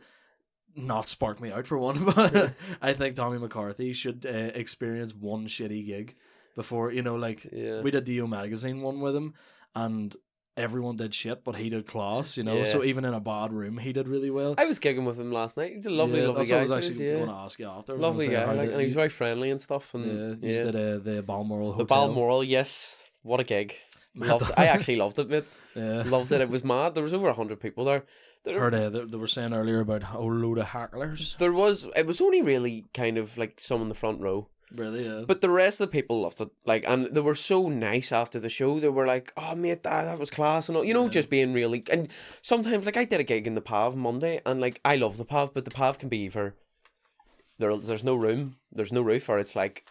Not spark me out for one, but I think Tommy McCarthy should experience one shitty gig before, you know, like Yeah. we did the O Magazine one with him and everyone did shit, but he did class, you know, Yeah. so even in a bad room, he did really well. I was gigging with him last night. He's a lovely, lovely that's guy. what I was so actually is, yeah. going to ask you after. I was Lovely gonna say, guy, how like, did and he's you- very friendly and stuff. And yeah, you did the Balmoral Hotel. the Balmoral, yes, what a gig! Mad Loved it. I actually loved it, mate. Yeah. Loved it. It was mad. There was over 100 people there. Heard they were saying earlier about a whole load of hecklers. There was. It was only really kind of like some in the front row, Really, yeah. but the rest of the people loved it. Like, and they were so nice after the show. They were like, "Oh, mate, that was class," and all. You know, just being really. And sometimes, like, I did a gig in the Pav Monday, and like, I love the Pav, but the Pav can be either there's no room, there's no roof, or it's like,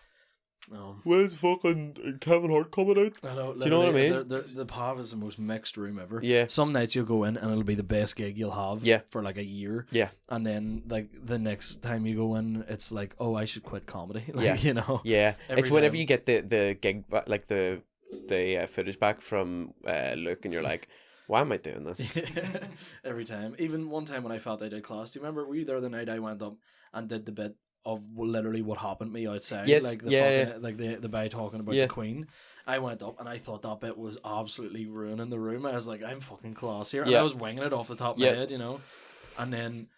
where's fucking Kevin Hart coming out? I know, Do you know what I mean? The PAV is the most mixed room ever. Yeah. Some nights you'll go in and it'll be the best gig you'll have Yeah. for like a year. Yeah. And then like the next time you go in, it's like, oh, I should quit comedy. Like, Yeah. you know. Yeah, Every it's whenever time. you get the gig back, like the footage back from Luke, and you're like, why am I doing this? Every time. Even one time when I felt I did class. Do you remember? Were you there the night I went up and did the bit of literally what happened to me outside? Yes, Like the yeah, fucking, like the guy talking about Yeah. the Queen. I went up and I thought that bit was absolutely ruining the room. I was like, I'm fucking class here. And Yeah. I was winging it off the top of Yeah. my head, you know. And then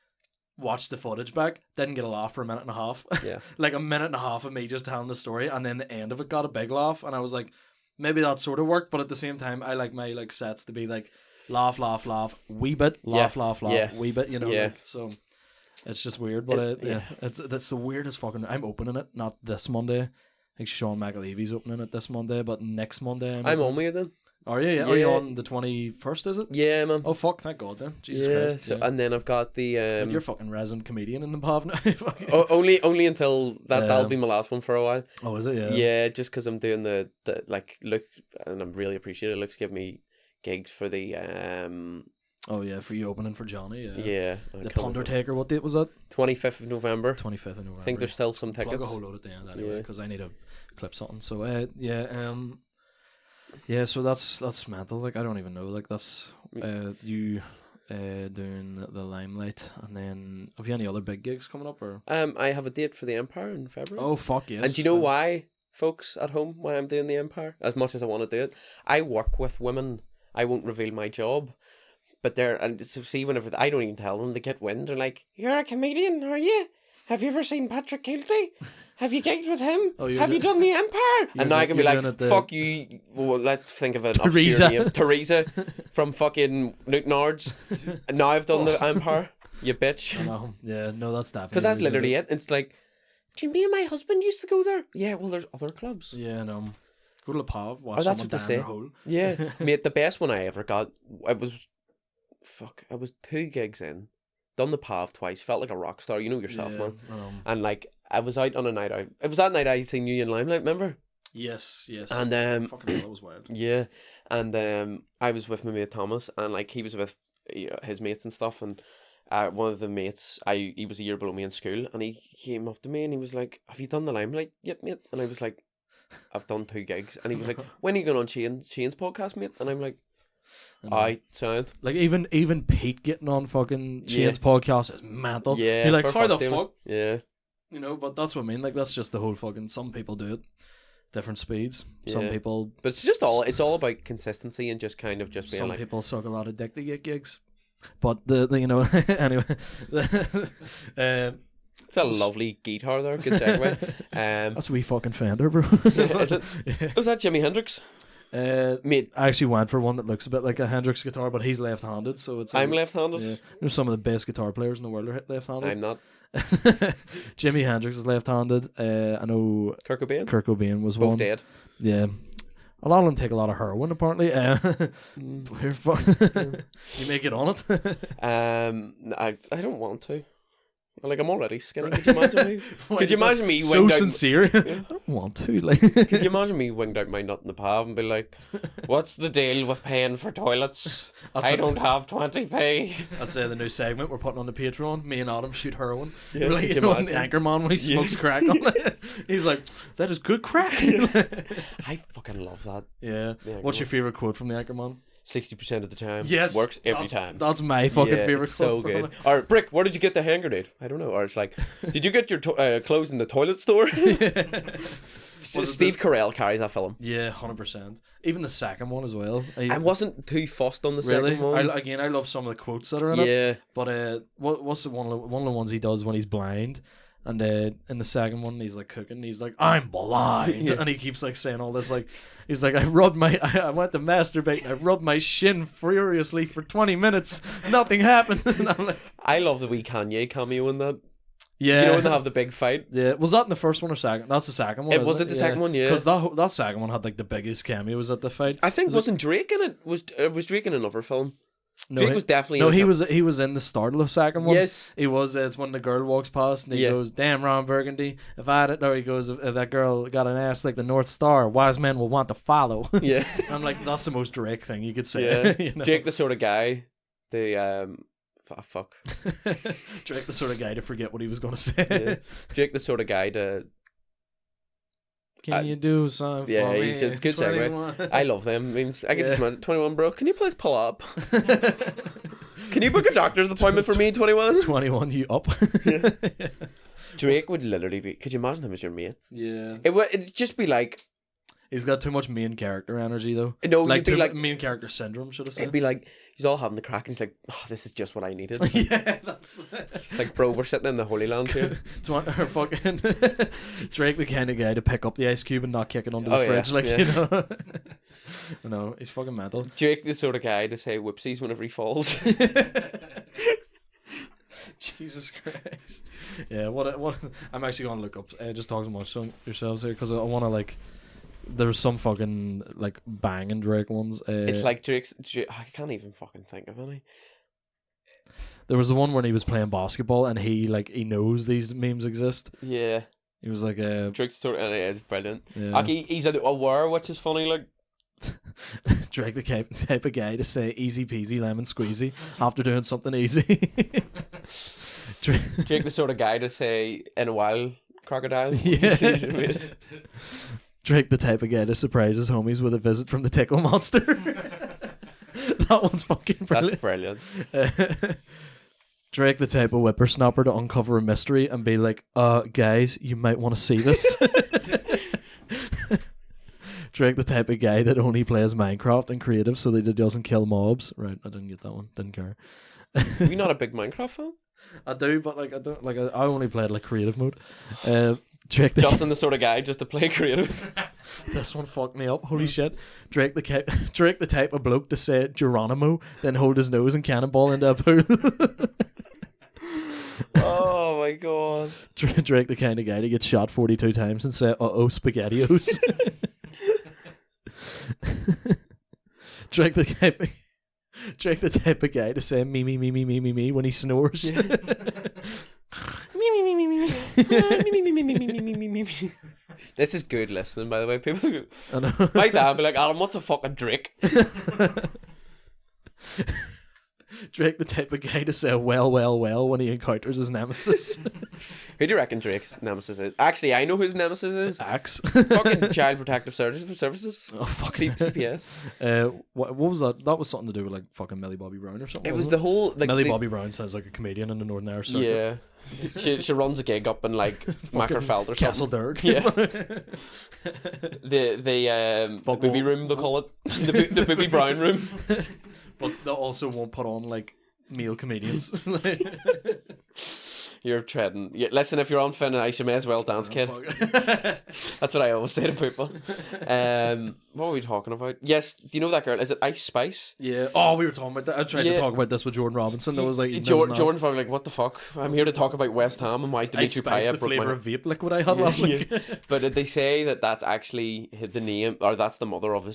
watched the footage back. Didn't get a laugh for a minute and a half. Yeah. Like a minute and a half of me just telling the story. And then the end of it got a big laugh. And I was like, maybe that sort of worked. But at the same time, I like my like sets to be like, laugh, laugh, laugh, wee bit, laugh, laugh, laugh, Yeah. wee bit, you know. Yeah. Like, so it's just weird, but Yeah. that's the weirdest fucking. I'm opening it, not this Monday. I think Sean McAlevy's opening it this Monday, but next Monday I'm opening- on with you then. Are you? Yeah. Are you Yeah. on the 21st? Is it? Yeah, man. Oh fuck! Thank God then. Jesus yeah. Christ. So, yeah. and then I've got the You're a fucking resident comedian in the pub now. only until that'll be my last one for a while. Oh, is it? Yeah. Yeah, just because I'm doing the like look, and I'm really appreciative. Luke's give me gigs for the Oh yeah, for you opening for Johnny. Yeah. yeah, The Pondertaker. What date was that? 25th of November. 25th of November. I think there's still some Plug tickets. a whole load at the end anyway, Yeah. because I need to clip something. So yeah, so that's mental. Like I don't even know. Like that's you doing the Limelight, and then have you any other big gigs coming up or? I have a date for the Empire in February. Oh fuck yes! And do you know why, folks at home, why I'm doing the Empire? As much as I want to do it, I work with women. I won't reveal my job, but and so see, whenever I don't even tell them, they get wind. They're like, "You're a comedian, are you? Have you ever seen Patrick Kilty? Have you gigged with him? Oh, have you done the Empire?" And now I can be like, "Fuck you." Well, let's think of an Teresa. obscure name. Teresa from fucking Newton Ards. And now I've done the Empire. You bitch. I know. Yeah, no, that's definitely Because that's the reason literally it. It's like, do you mean my husband used to go there? Yeah, well, there's other clubs. Yeah, no. Go to the pub, watch Oh, that's someone what they down say. their hole. Yeah, mate, the best one I ever got, I was 2 gigs in, done the PAV twice, felt like a rock star, you know yourself, man. And like, I was out on a night out. It was that night I seen you in Limelight, remember? Yes. And fucking hell, that was wild. yeah, and I was with my mate Thomas, and like he was with his mates and stuff, and one of the mates, he was a year below me in school, and he came up to me and he was like, "Have you done the Limelight yet, mate?" And I was like, "I've done 2 gigs," and he was like, "When are you going on Shane's podcast, mate?" And I'm like, "I sound." Like even Pete getting on fucking Shane's podcast is mental. Yeah, You're like, for how the fuck's sake, fuck? Yeah. You know, but that's what I mean. Like that's just the whole fucking. Some people do it, different speeds. Some Yeah. people. But it's all about consistency and just kind of just being Some like, people suck a lot of dick to get gigs. But the you know anyway. it's a lovely guitar there, good segue. That's a wee fucking Fender, bro. Is it? Yeah. Was that Jimi Hendrix? Mate, I actually went for one that looks a bit like a Hendrix guitar, but he's left-handed, so it's. I'm left-handed. Yeah. There's some of the best guitar players in the world are left-handed. I'm not. Jimi Hendrix is left-handed. I know Kurt Cobain? Kurt Cobain was Both one. dead. Yeah. A lot of them take a lot of heroin, apparently. You may get on it. I don't want to. Like, I'm already skinny. Could you imagine me? Could you imagine me so winged out? sincere? I don't want to. Like, Could you imagine me winged out my nut in the pav and be like, "What's the deal with paying for toilets? I don't have 20p." That's the new segment we're putting on the Patreon. Me and Adam shoot heroin. Yeah, We're like, could you you know, the imagine? Anchorman when he smokes crack on it. He's like, "That is good crack." I fucking love that. Yeah. The What's your Anchorman. favorite quote from the Anchorman? 60% of the time. Yes, Works every that's- time. That's my fucking Yeah, favorite it's so quote. good. Or, Brick, where did you get the hand grenade? I don't know. Or it's like, did you get your clothes in the toilet store? Steve Carell carries that film. Yeah, 100%. Even the second one as well. I wasn't too fussed on the Really? second one. I love some of the quotes that are in it. Yeah. But what's one of the ones he does when he's blind? And in the second one, he's like cooking. He's like, "I'm blind," Yeah. and he keeps like saying all this. Like, he's like, I went to masturbate. And I rubbed my shin furiously for 20 minutes. Nothing happened. And I'm like, I love the wee Kanye cameo in that. yeah, You know when they have the big fight? yeah. Was that in the first one or second? That's the second one. Was it the second one? Yeah. Because that second one had like the biggest cameos at the fight. I think wasn't Drake in it? Was Drake in another film? No, Drake was definitely No, in he it. was in the start of the second one. Yes. He was. It's when the girl walks past and he Yeah. goes, "Damn, Ron Burgundy. If I had it," or he goes, "If that girl got an ass like the North Star, wise men will want to follow." Yeah. I'm like, that's the most Drake thing you could say. Yeah. You know? Drake, the sort of guy. Fuck. Drake, the sort of guy to forget what he was going to say. Yeah. Drake, the sort of guy to. Can you do something Yeah, for me? he's a good segue. 21? I love them. I mean, I can Yeah. just 21, bro. Can you please pull up? Can you book a doctor's appointment for me, 21? 21, you up? Drake would literally be. Could you imagine him as your mate? Yeah. It'd just be like. He's got too much main character energy, though. No, Like, you'd be too like. main character syndrome, should I say? It'd be like he's all having the crack, and he's like, "Oh, this is just what I needed." Yeah, that's. It's like, bro, we're sitting in the Holy Land here. Or fucking Drake, the kind of guy to pick up the ice cube and not kick it under the Oh, yeah, fridge, like yeah. you know. No, he's fucking mental. Drake, the sort of guy to say whoopsies whenever he falls. Jesus Christ. Yeah, what I'm actually gonna look up. Just talk amongst yourselves here because I want to like There's some fucking like banging Drake ones. It's like Drake, I can't even fucking think of any. There was the one when he was playing basketball and he knows these memes exist. Yeah. He was like Drake's sort of, it's brilliant. yeah. Like, he's aware, which is funny, like. Drake the type of guy to say easy peasy lemon squeezy after doing something easy. Drake the sort of guy to say in a while crocodile. Yeah. Drake the type of guy to surprise his homies with a visit from the tickle monster. That one's fucking brilliant. That's brilliant. Drake the type of whippersnapper to uncover a mystery and be like, guys, you might want to see this. Drake the type of guy that only plays Minecraft and creative so that he doesn't kill mobs. Right, I didn't get that one. Didn't care. Are you not a big Minecraft fan? I do, but like I don't like. I only played like creative mode. Drake the Justin the sort of guy just to play creative. This one fucked me up. Holy shit! Drake the type of bloke to say Geronimo, then hold his nose and cannonball into a pool. Oh my god! Drake the kind of guy to get shot 42 times and say SpaghettiOs. Drake the type of guy to say me when he snores. Yeah. This is good listening, by the way. People, I know. my dad be like, Adam, what's a fucking Drake? Drake the type of guy to say well when he encounters his nemesis. Who do you reckon Drake's nemesis is? Actually, I know whose nemesis is. Axe. Fucking Child Protective Services. Oh fuck. CPS. What was that? That was something to do with like fucking Millie Bobby Brown or something. It was the whole like Millie Bobby Brown sounds like a comedian in the Northern Irish circuit. Yeah. She runs a gig up in like Mackerfeld or something. Castle Derg. Yeah. the booby room they call it. The booby brown room. But they also won't put on like male comedians. You're treading. Yeah, listen, if you're on Finn and Ice, you may as well dance, kid. That's what I always say to people. What were we talking about? Yes, do you know that girl? Is it Ice Spice? Yeah. Oh, we were talking about that. I tried to talk about this with Jordan Robinson. That was like Jordan's probably like, what the fuck? I'm here to talk about West Ham and why Dimitri Payet broke flavour my... of vape liquid I had last week. But they say that that's actually the name, or that's the mother of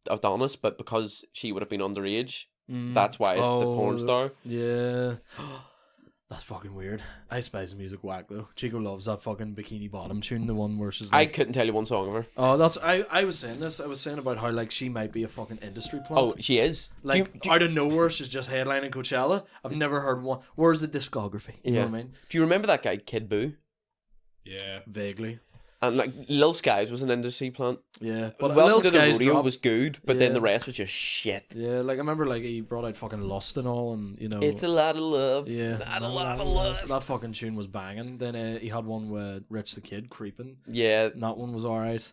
Adonis, but because she would have been underage, that's why it's the porn star. Yeah. That's fucking weird. I Spice music whack though. Chico loves that fucking Bikini Bottom tune, the one where she's like... I couldn't tell you one song of her. Oh, that's... I was saying this. I was saying about how like she might be a fucking industry plant. Oh, she is. Like out of nowhere, she's just headlining Coachella. I've never heard one. Where's the discography? You know what I mean? Do you remember that guy, Kid Boo? Yeah. Vaguely. And like Lil Skies was an industry plant. Yeah, But but Welcome to the Skies Rodeo was good, but then Yeah. the rest was just shit. Yeah, like I remember, like he brought out fucking Lust and all, and you know, It's a lot of love. yeah, Not a lot of lust. That fucking tune was banging. Then he had one with Rich the Kid, Creeping. Yeah, And that one was alright.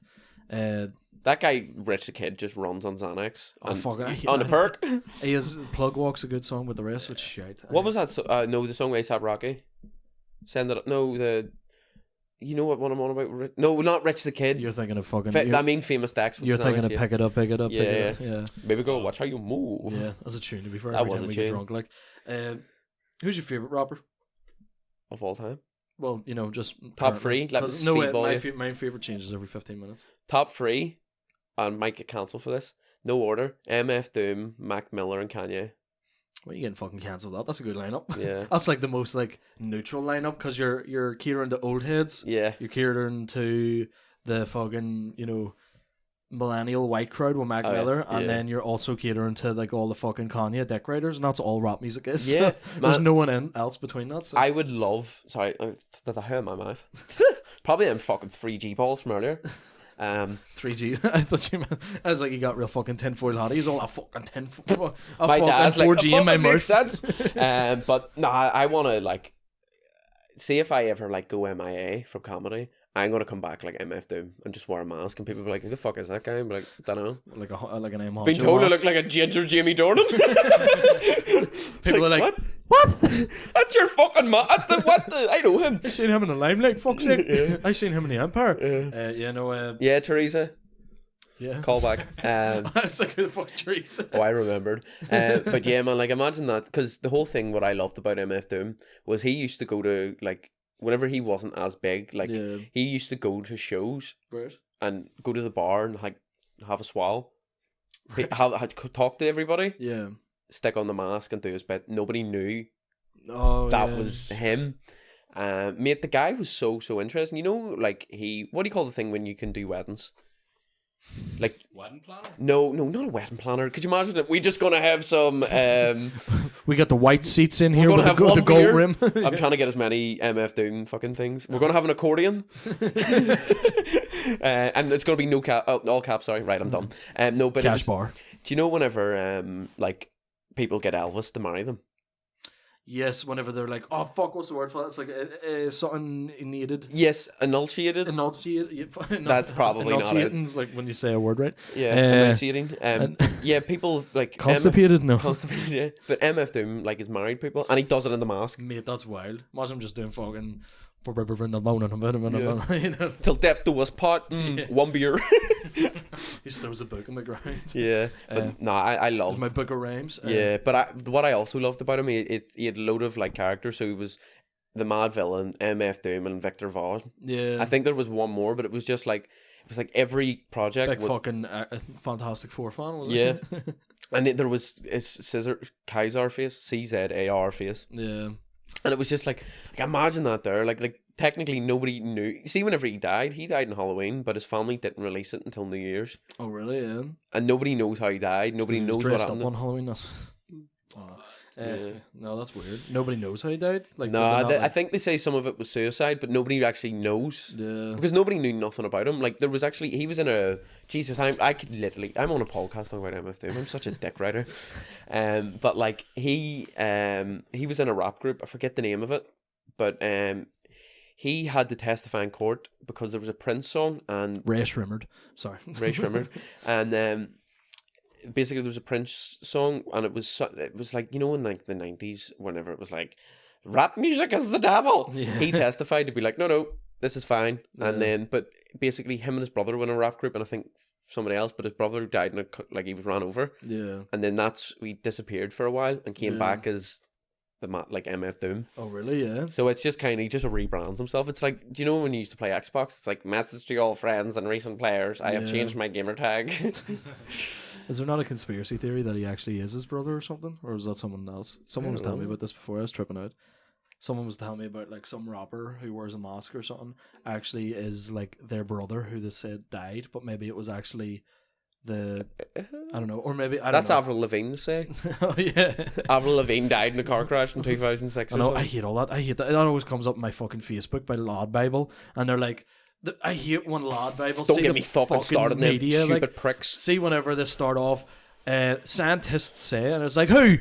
that guy, Rich the Kid, just runs on Xanax. Oh, And fucking on a perk. He has Plug Walk's a good song, but the rest was shite. What was that? No, the song ASAP Rocky. Send it. No, you know what one I'm on about? No, not Rich the Kid. You're thinking of fucking. I mean Famous Dex. You're thinking of Pick It Up, Pick It Up, Pick Yeah, It Up. Yeah, Baby girl, watch how you move. yeah. As a tune, to be fair. That Every was time a we get tune. drunk, like. Who's your favorite rapper? Of all time. Well, you know, just Top currently. three? Let me 'Cause speedball my favorite changes every 15 minutes. Top three, and might get cancelled for this. No order. MF Doom, Mac Miller, and Kanye. Well, you getting fucking cancelled out. That's a good lineup. Yeah. That's like the most like neutral lineup because you're catering to old heads. Yeah. You're catering to the fucking, you know, millennial white crowd with Mac Miller, and then you're also catering to like all the fucking Kanye dick riders, and that's all rap music is. Yeah, There's no one else between that. So. I would love. Sorry, did I hear in my mouth? Probably them fucking 3G balls from earlier. 3G. I thought you meant. I was like, you got real fucking tinfoil hat. He's all a fucking tinfoil. My dad's like 4G in my makes mouth. sense. But nah, I want to like see if I ever like go MIA from comedy. I'm gonna come back like MF Doom and just wear a mask, and people be like, "Who the fuck is that guy?" I'm like, "Don't know." Like an M. Been told I look like a ginger Jamie Dornan. People like, are like, "What? That's your fucking what? I know him. I seen him in the Limelight. Fuck's sake. I seen him in the Empire. Yeah, Teresa. Yeah. Call back. I was like, who the fuck's Teresa? Oh, I remembered. But yeah, man, like imagine that, because the whole thing, what I loved about MF Doom was he used to go to like whenever he wasn't as big, like he used to go to shows. Right. and go to the bar and like have a swallow, talk to everybody, Yeah. stick on the mask and do his bit. Nobody knew Oh, that yeah. was him. Mate, the guy was so interesting. You know, like what do you call the thing when you can do weddings? Like Wedding planner? no, not a wedding planner. Could you imagine it? We're just gonna have some. We got the white seats in here gonna with have the one gold beer. rim. I'm trying to get as many MF Doom fucking things. We're gonna have an accordion, and it's gonna be no cap, all caps. Sorry, right, I'm done. No, but Cash bar. do you know whenever like people get Elvis to marry them? Yes, whenever they're like, oh fuck, what's the word for that? It's like something needed. Yes, enunciated. Enunciate. That's probably not it. Enunciating's like when you say a word right. Yeah, enunciating. Yeah, people like Constipated. No. Constipated. Yeah, but MF Doom like is married people, and he does it in the mask. Mate, that's wild. Imagine him just doing fucking forever in the moan and you know? Till death do us part. One beer. He just throws a book on the ground. Yeah, but I There's love. my book of rhymes. Yeah, but what I also loved about him, he had a load of like characters. So he was the Mad Villain, MF Doom, and Victor Vaughn. Yeah. I think there was one more, but it was just like every project. Big fucking Fantastic Four fan, was Yeah. it? And there was Scissor Kaiser face, CZAR face, Yeah. and it was just like imagine that there, like technically nobody knew. See, whenever he died in Halloween, but his family didn't release it until New Year's, Oh, really? Yeah. and nobody knows how he died. Nobody He was knows what dressed happened. up on Halloween. That's... Yeah. No, that's weird. Nobody knows how he died. Like, No, they're not, I think they say some of it was suicide, but nobody actually knows. Yeah. Because nobody knew nothing about him. Like there was actually he was in a Jesus. I'm on a podcast talking about MF Doom. I'm such a dick writer. But like he was in a rap group. I forget the name of it, but he had to testify in court because there was a Prince song and Ray Shrimmered. Sorry. Ray Shrimmered, and basically there was a Prince song and it was like, you know, in like the 90s whenever it was like rap music is the devil. Yeah. He testified to be like no, this is fine. Yeah. And then but basically him and his brother were in a rap group, and I think somebody else, but his brother died in like he was ran over, Yeah. and then we disappeared for a while and came Yeah. back as like MF Doom. Oh, really? Yeah. So it's just kind of, he just rebrands himself. It's like, do you know when you used to play Xbox? It's like, message to all friends and recent players, I have Yeah. changed my gamer tag. Is there not a conspiracy theory that he actually is his brother or something? Or is that someone else? Someone was telling me about this before. I was tripping out. Someone was telling me about like some rapper who wears a mask or something actually is like their brother who they said died, but maybe it was actually I don't know, or maybe That's know. Avril Lavigne to say. Oh yeah. Avril Lavigne died in a car crash in 2006 I or know, something. I hate all that. I hate that. It always comes up in my fucking Facebook by Lad Bible, and they're like, I hate when Lad Bible. Don't see get the me fucking started, them media, stupid like, pricks. see whenever they start off, scientists say, and it's like, who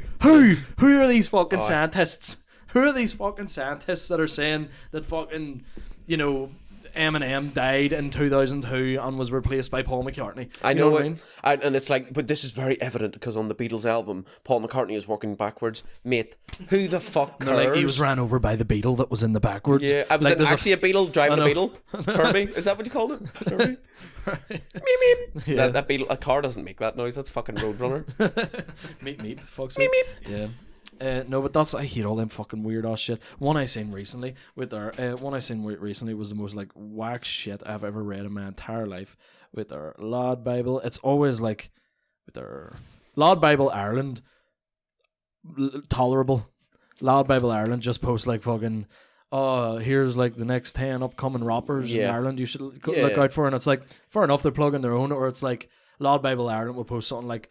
are these fucking scientists? Who are these fucking scientists that are saying that fucking, you know, Eminem died in 2002 and was replaced by Paul McCartney? I know what it. I mean? And it's like, but this is very evident because on the Beatles album, Paul McCartney is working backwards. Mate, who the fuck They're cares? like, he was ran over by the beetle that was in the backwards. Yeah, I was like, there's actually a beetle driving I a know. beetle. Herbie, is that what you called it? Herbie? Meep meep. Yeah. That beetle, a car doesn't make that noise. That's fucking Roadrunner. Meep. Fuck's sake. Yeah. No, but I hate all them fucking weird ass shit. One I seen recently was the most like whack shit I've ever read in my entire life with our Lad Bible. It's always like with our Lad Bible Ireland tolerable. Lad Bible Ireland just posts like fucking, oh, here's like the next 10 upcoming rappers in Ireland you should look out for, and it's like fair enough, they're plugging their own. Or it's like Lad Bible Ireland will post something like,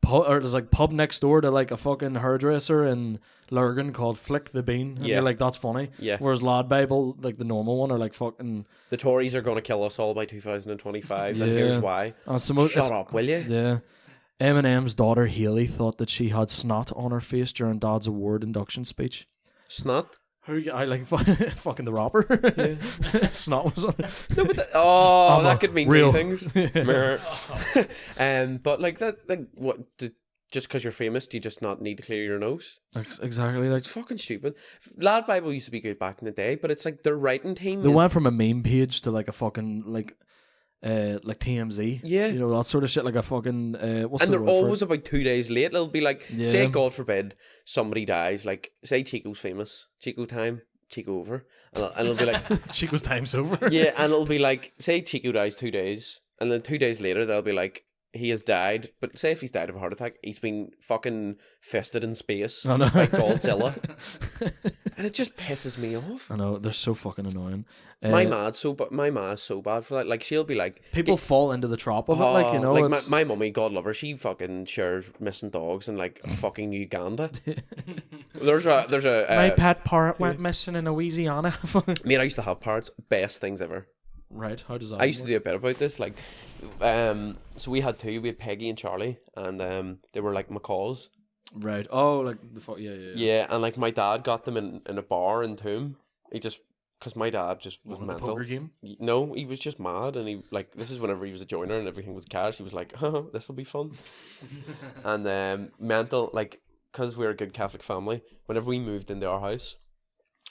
or there's like pub next door to like a fucking hairdresser in Lurgan called Flick the Bean, and you're like, that's funny. Yeah. Whereas Lad Bible, like the normal one, are like fucking, The Tories are going to kill us all by 2025, and Yeah. here's why. Shut up, will you? Yeah. Eminem's daughter Hailey thought that she had snot on her face during Dad's award induction speech. Snot? I like fucking the rapper. Snot was on. No, but I'm that a could mean real- many things. But like that, like what? Just because you're famous, do you just not need to clear your nose? Exactly, like It's fucking stupid. Lad Bible used to be good back in the day, but it's like their writing team. they is- went from a meme page to like a fucking like TMZ. Yeah. You know, that sort of shit, like a fucking what's and the they're word for it? always about 2 days late. It'll be like, Yeah. say, God forbid, somebody dies. Like, say Chico's famous. Chico time. Chico over, and it'll be like, Chico's time's over. yeah, and it'll be like, say Chico dies 2 days, and then 2 days later they'll be like, he has died, but say if he's died of a heart attack, he's been fucking fisted in space I know. by Godzilla, and it just pisses me off. I know, they're so fucking annoying. My ma's so bad for that. Like, she'll be like, People fall into the trap of it, like, you know. like it's... my mummy, God love her, she fucking shares missing dogs in like fucking Uganda. there's a My pet parrot went missing in Louisiana. mate, I used to have parrots, best things ever. Right, how does that I used to work? do a bit about this, like, so we had two. We had Peggy and Charlie, and they were like macaws. Right. Oh, like the fuck. Yeah. Yeah, and like my dad got them in a bar in Toom. He just, because my dad just was What, the mental. poker game? No, he was just mad, and he like, this is whenever he was a joiner and everything was cash. He was like, this will be fun, and mental, like, because we're a good Catholic family. Whenever we moved into our house,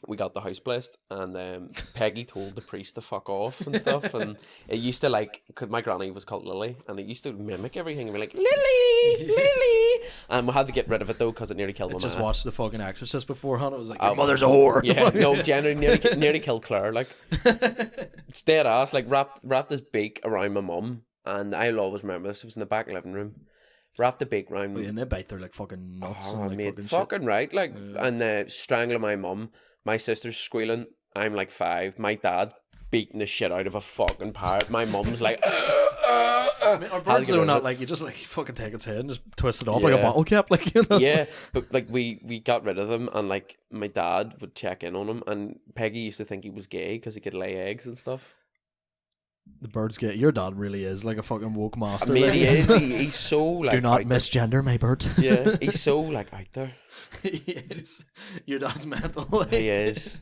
we got the house blessed, and Peggy told the priest to fuck off and stuff, and it used to like, cause my granny was called Lily, and it used to mimic everything and be like, Lily, and we had to get rid of it though because it nearly killed my Just ma. watched the fucking Exorcist beforehand. It was like, your mother's a whore. Yeah, no, generally nearly killed Claire. Like, it's dead ass. Like, wrapped his beak around my mum, and I'll always remember this. It was in the back living room. Wrapped the beak around. And they bite their like fucking nuts. Oh, and, like, mate, fucking shit. right, like, Yeah. and strangling my mum. My sister's squealing. I'm like 5. My dad's beating the shit out of a fucking parrot. My mum's like, I mean, our birds though not like, you just like fucking take its head and just twist it off like a Yeah. bottle cap, like, you know. yeah, but like we got rid of them, and like my dad would check in on him, and Peggy used to think he was gay because he could lay eggs and stuff. The birds get your dad really is like a fucking woke master. I mean, like. he is. He's so like. Do not out there. misgender my bird. Yeah, he's so like out there. Your dad's mental. Like. He is.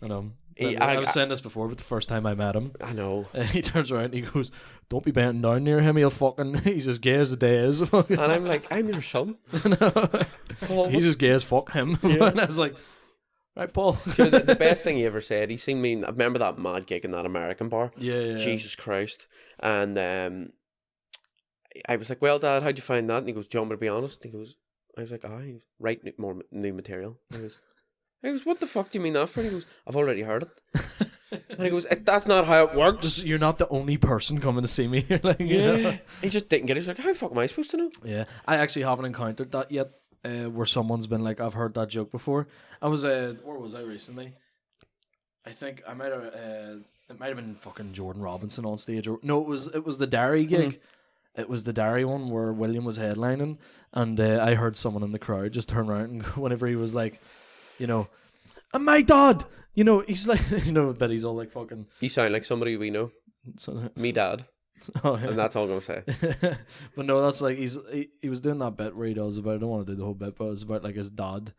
I know. I was saying this before, but the first time I met him, I know. he turns around and he goes, "Don't be bending down near him. He'll fucking. He's as gay as the day is." And I'm like, I'm your son. Paul, He's as gay as fuck him. Yeah. And I was like, right, Paul. the best thing he ever said. He seen me. I remember that mad gig in that American bar. Yeah. Jesus Christ. And I was like, well, Dad, how'd you find that? And he goes, do you want me to be honest? He goes, I was like, write more new material. I goes, what the fuck do you mean that for? And he goes, I've already heard it. And he goes, that's not how it works. You're not the only person coming to see me here. Like, you Yeah. know? He just didn't get it. He's like, how the fuck am I supposed to know? Yeah. I actually haven't encountered that yet, where someone's been like, I've heard that joke before. I was, where was I recently? I think I might have, it might have been fucking Jordan Robinson on stage. Or no, it was the Derry gig. Mm-hmm. It was the Derry one where William was headlining, and I heard someone in the crowd just turn around and go, whenever he was like, you know, and my dad, you know, he's like, you know, but he's all like fucking. You sound like somebody we know. Me dad. Oh, yeah. And that's all I'm going to say. But no, that's like he was doing that bit where he does about, I don't want to do the whole bit, but it's about like his dad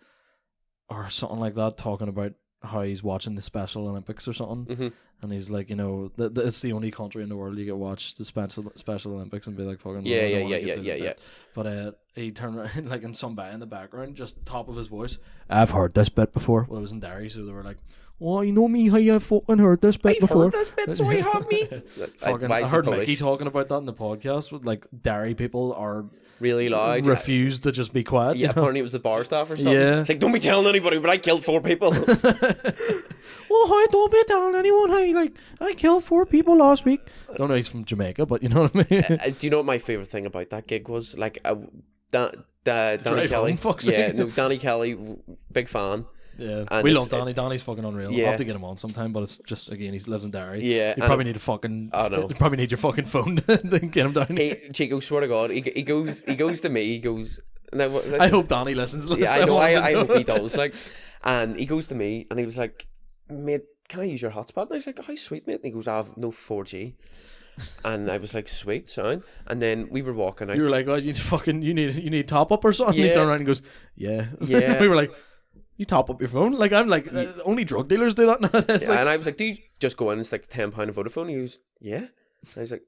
or something like that, talking about how he's watching the Special Olympics or something. Mm-hmm. And he's like, you know, it's the only country in the world you get watch the Special Olympics and be like, fucking. Yeah. But he turned around, like, in some guy in the background, just top of his voice, I've heard this bit before. Well, it was in Derry, so they were like, oh, you know me, how you fucking heard this bit before. Heard this bit, so you have me. I heard Mickey talking about that in the podcast, with like, Derry people are really loud. refused to just be quiet. Yeah, you know? apparently it was the bar staff or something. Yeah. It's like, don't be telling anybody, but I killed 4 people. Oh, hi, don't be telling anyone. I killed 4 people last week. I don't know, he's from Jamaica, but you know what I mean. Do you know what my favourite thing about that gig was? Like, Danny Drive Kelly. home, fuck's Yeah, sake. no, Danny Kelly, big fan. Yeah, And we it's- love Danny. Danny's fucking unreal. Yeah. I'll have to get him on sometime, but it's just, again, he lives in Derry. Yeah, You and probably need a fucking. I know. You probably need your fucking phone to get him down. Hey, Chico, swear to God, he goes to me, he goes, now, I hope Danny listens to this. yeah, I know, want him I to hope know. he does, like, and he goes to me, and he was like, mate, can I use your hotspot? And I was like, how sweet, mate. And he goes, I have no 4G. And I was like, sweet, sound. And then we were walking out. You were like, oh, you need top up or something. Yeah. He turned around and goes, yeah. Yeah. We were like, you top up your phone? Like, I'm like, only drug dealers do that nowadays. Yeah, Like, and I was like, do you just go in and stick £10 of Vodafone? He goes, yeah. And I was like,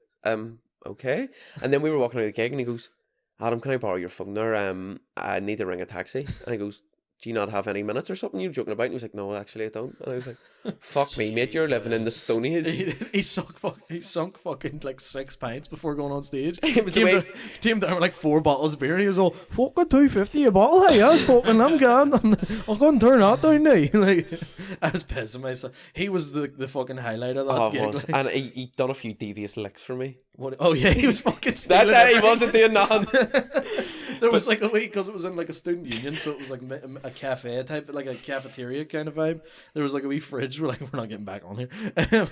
okay. And then we were walking out of the gig, and he goes, Adam, can I borrow your phone there? I need to ring a taxi. And he goes, do you not have any minutes or something you're joking about? And he was like, no, actually I don't. And I was like, fuck me, mate, you're living in the Stony Age. He sunk fucking like 6 pints before going on stage. It was the way- Came down with like 4 bottles of beer and he was all, fucking $2.50 a bottle, hey, I was fucking, I'm gone. I'll go and turn that down now. Like, I was pissing myself. He was the fucking highlight of that gig. Was. And he done a few devious licks for me. What? Oh yeah, he was fucking stealing That day he everything. wasn't doing nothing. There was like a week because it was in like a student union, so it was like a cafe type, like a cafeteria kind of vibe. There was like a wee fridge. We're not getting back on here.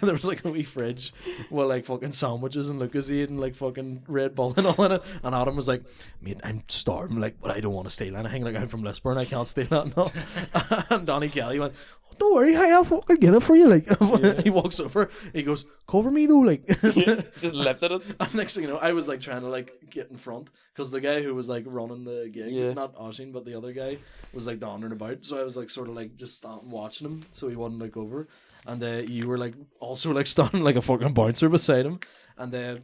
There was like a wee fridge with like fucking sandwiches and Lucozade and like fucking Red Bull and all in it. And Adam was like, "Mate, I'm starving, like, but I don't want to steal anything. Like, I'm from Lisburn, I can't steal that." No. And Donnie Kelly went, "Don't worry, hey, I'll fucking get it for you." Like, he walks over, he goes, "Cover me though," like. Just lifted it. And next thing you know, I was like trying to like get in front because the guy who was like running the gig, Yeah. not Oshin, but the other guy, was like dawdling about. So I was like sort of like just standing watching him, so he wouldn't like over. And you were like also like standing like a fucking bouncer beside him, and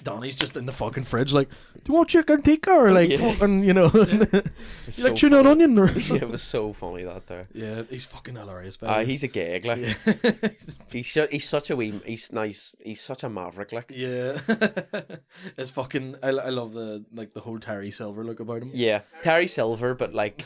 Donnie's just in the fucking fridge, like, "Do you want chicken tikka or like fucking, you know, you like tuna and onion?" Or Yeah, it was so funny that there. yeah, he's fucking hilarious. Baby. He's a gag, like. Yeah. He's such a wee. He's nice. He's such a maverick, like. Yeah, it's fucking. I love the whole Terry Silver look about him. Yeah, Terry Silver, but like.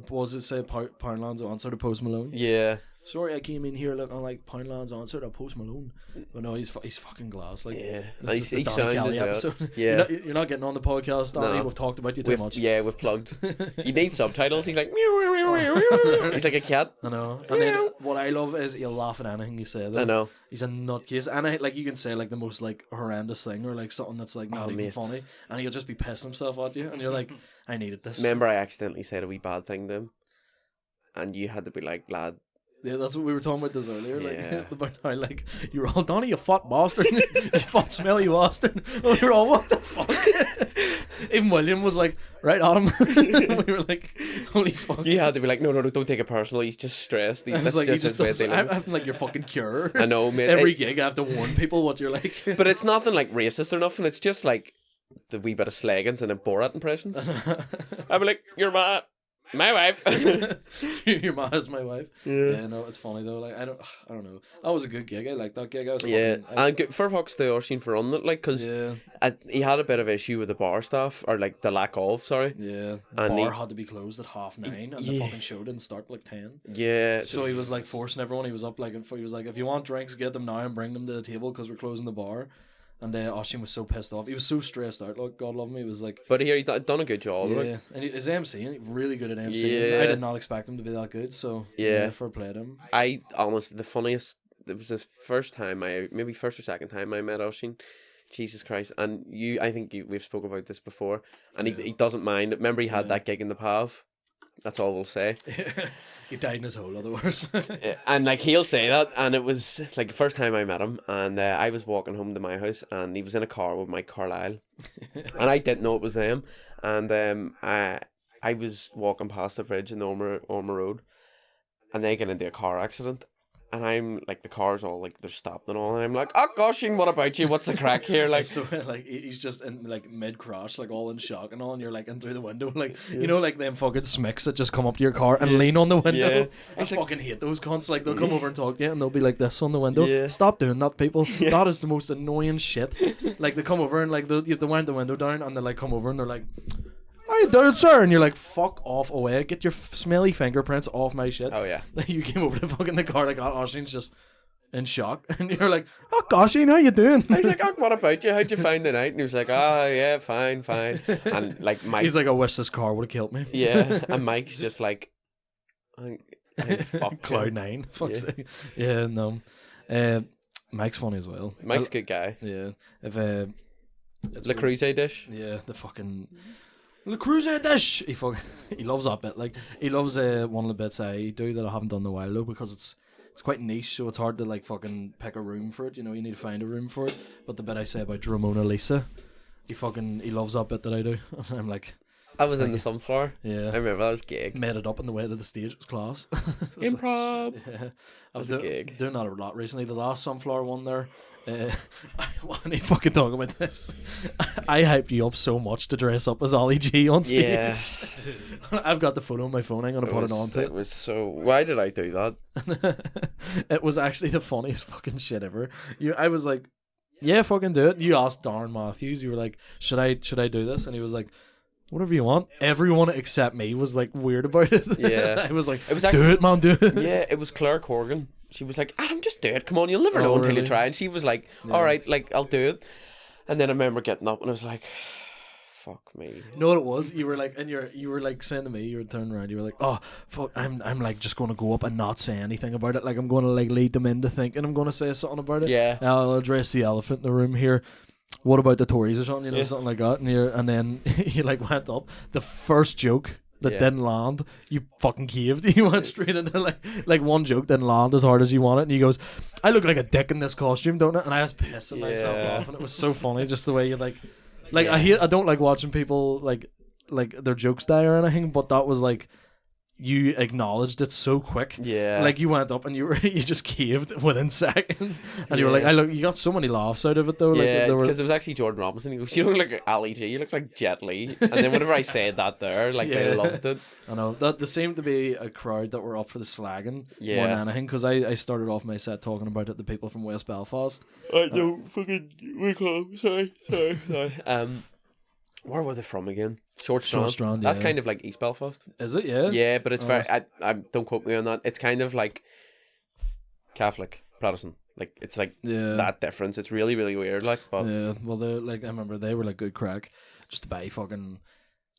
Was it say Poundland's answer to Post Malone? Yeah. Sorry, I came in here looking like Poundland's answer to Post Malone. But no, he's fucking glass. Like, Yeah, this is the he's Donny sound Kelly as well. episode. Yeah. You're not getting on the podcast, Donny. No. We've talked about you too much. Yeah, we've plugged. You need subtitles. He's like, meow, meow, meow, meow, meow. He's like a cat. I know. And then what I love is he'll laugh at anything you say. Though. I know. He's a nutcase, and like you can say like the most like horrendous thing or like something that's like not even mate. funny, and he'll just be pissing himself at you, and you're like, I needed this. Remember, I accidentally said a wee bad thing to him, and you had to be like, lad. Yeah, that's what we were talking about this earlier. Like Yeah. about how like you're all Donny, you fat bastard, you fat smelly bastard. And we were all, what the fuck? Even William was like, right on him. We were like, holy fuck. You had to be like, no, don't take it personal. He's just stressed. I was That's like, you just just his way of dealing. I'm like your fucking cure. I know, mate. Every gig I have to warn people what you're like. But it's nothing like racist or nothing. It's just like the wee bit of Sleggins and then Borat impressions. I'd be like, you're my wife. Your ma is my wife. Yeah. Yeah, no, it's funny though. Like I don't know. That was a good gig. I like that gig. I was Yeah, fucking, I, and good for Fox to Orshin for running it, like, because yeah, he had a bit of issue with the bar staff, or like the lack of, sorry. yeah. And Bar had to be closed at 9:30, and the Yeah. fucking show didn't start like 10. Yeah. So he was like forcing everyone. He was up like, he was like, if you want drinks, get them now and bring them to the table because we're closing the bar. And Oshin was so pissed off. He was so stressed out. Like, God love him. He was like, But here he done a good job. yeah. Like. And his MC, really good at MC. Yeah. I did not expect him to be that good. So Yeah. fair play to him. I honestly, the funniest. It was the first time maybe first or second time I met Oisín. Jesus Christ! And I think we've spoken about this before, and he doesn't mind. Remember, he had that gig in the Pav. That's all we'll say. He died in his hole, otherwise. And like he'll say that, and it was like the first time I met him, and I was walking home to my house, and he was in a car with Mike Carlisle, and I didn't know it was them, and I was walking past the bridge in the Ormer Road, and they get into a car accident. And I'm like, the car's all like, they're stopped and all, and I'm like, oh gosh, what about you? What's the crack here? Like, so like he's just in like mid crash, like all in shock and all, and you're like in through the window, like you know, like them fucking smicks that just come up to your car and lean on the window. Yeah. I fucking hate those cunts. Like they'll come over and talk to you, and they'll be like this on the window. Yeah. Stop doing that, people. That is the most annoying shit. Like they come over and like you have to wind the window down, and they like come over and they're like, how you doing, sir? And you're like, fuck off away. Get your smelly fingerprints off my shit. oh yeah. Like you came over to fucking the car, like Oshin's just in shock, and you're like, oh gosh, how you doing? I was like, oh, what about you? How'd you find the night? And he was like, oh yeah, fine. And like Mike, He's like, I wish this car would have killed me. yeah, and Mike's just like, fuck Cloud him. 9. Fuck's Yeah. sake. Yeah, no. Mike's funny as well. Mike's a good guy. Yeah. If it's Le Cruze dish. yeah, the fucking Le Cruze dish. He loves that bit. Like he loves one of the bits I do that I haven't done in a while though, because it's quite niche, so it's hard to like fucking pick a room for it. You know, you need to find a room for it. But the bit I say about Ramona Lisa, he loves that bit that I do. I'm like, I was in the Sunflower. I Yeah. remember that was gig. Made it up on the way to the stage. It was class. Improv. Yeah. I was was a gig. doing that a lot recently. The last Sunflower one there. Why don't you fucking talk about this? I hyped you up so much to dress up as Ollie G on stage. Yeah. I've got the photo on my phone. I'm gonna put it on to It was so. Why did I do that? It was actually the funniest fucking shit ever. I was like, yeah, fucking do it. You asked Darren Matthews. You were like, should I do this? And he was like, whatever you want. Everyone except me was like weird about it. Yeah. I was like, It was actually, do it, man, do it. Yeah, it was Claire Corrigan. She was like, Adam, just do it. Come on, you'll never Oh, know until really? you try. And she was like, all right, like, I'll do it. And then I remember getting up and I was like, fuck me. You know what it was? You were like, and you were like saying to me, you were turning around, you were like, oh fuck, I'm like just gonna go up and not say anything about it. Like I'm gonna like lead them into thinking I'm gonna say something about it. Yeah. I'll address the elephant in the room here. What about the Tories or something? You know, something like that. And then you like went up. The first joke that didn't land, you fucking caved. You went straight into like one joke didn't land as hard as you wanted, and he goes, "I look like a dick in this costume, don't I?" And I was pissing myself off, and it was so funny just the way you like I don't like watching people like their jokes die or anything, but that was like. You acknowledged it so quick. Yeah. Like you went up and you just caved within seconds. And you were like, you got so many laughs out of it though. Yeah, like, because it was actually Jordan Robinson. He goes, you don't look like Ali G, you look like Jet Li. And then whenever I said that there, like they loved it. I know. There seemed to be a crowd that were up for the slagging more than anything, because I started off my set talking about it to people from West Belfast. No, fucking, we call sorry. Where were they from again? Short Strand. That's kind of like East Belfast. Is it? Yeah. Yeah, but it's very. I don't quote me on that. It's kind of like Catholic, Protestant. Like it's like that difference. It's really, really weird. Like, but yeah. Well, they like I remember they were like good crack just to buy fucking.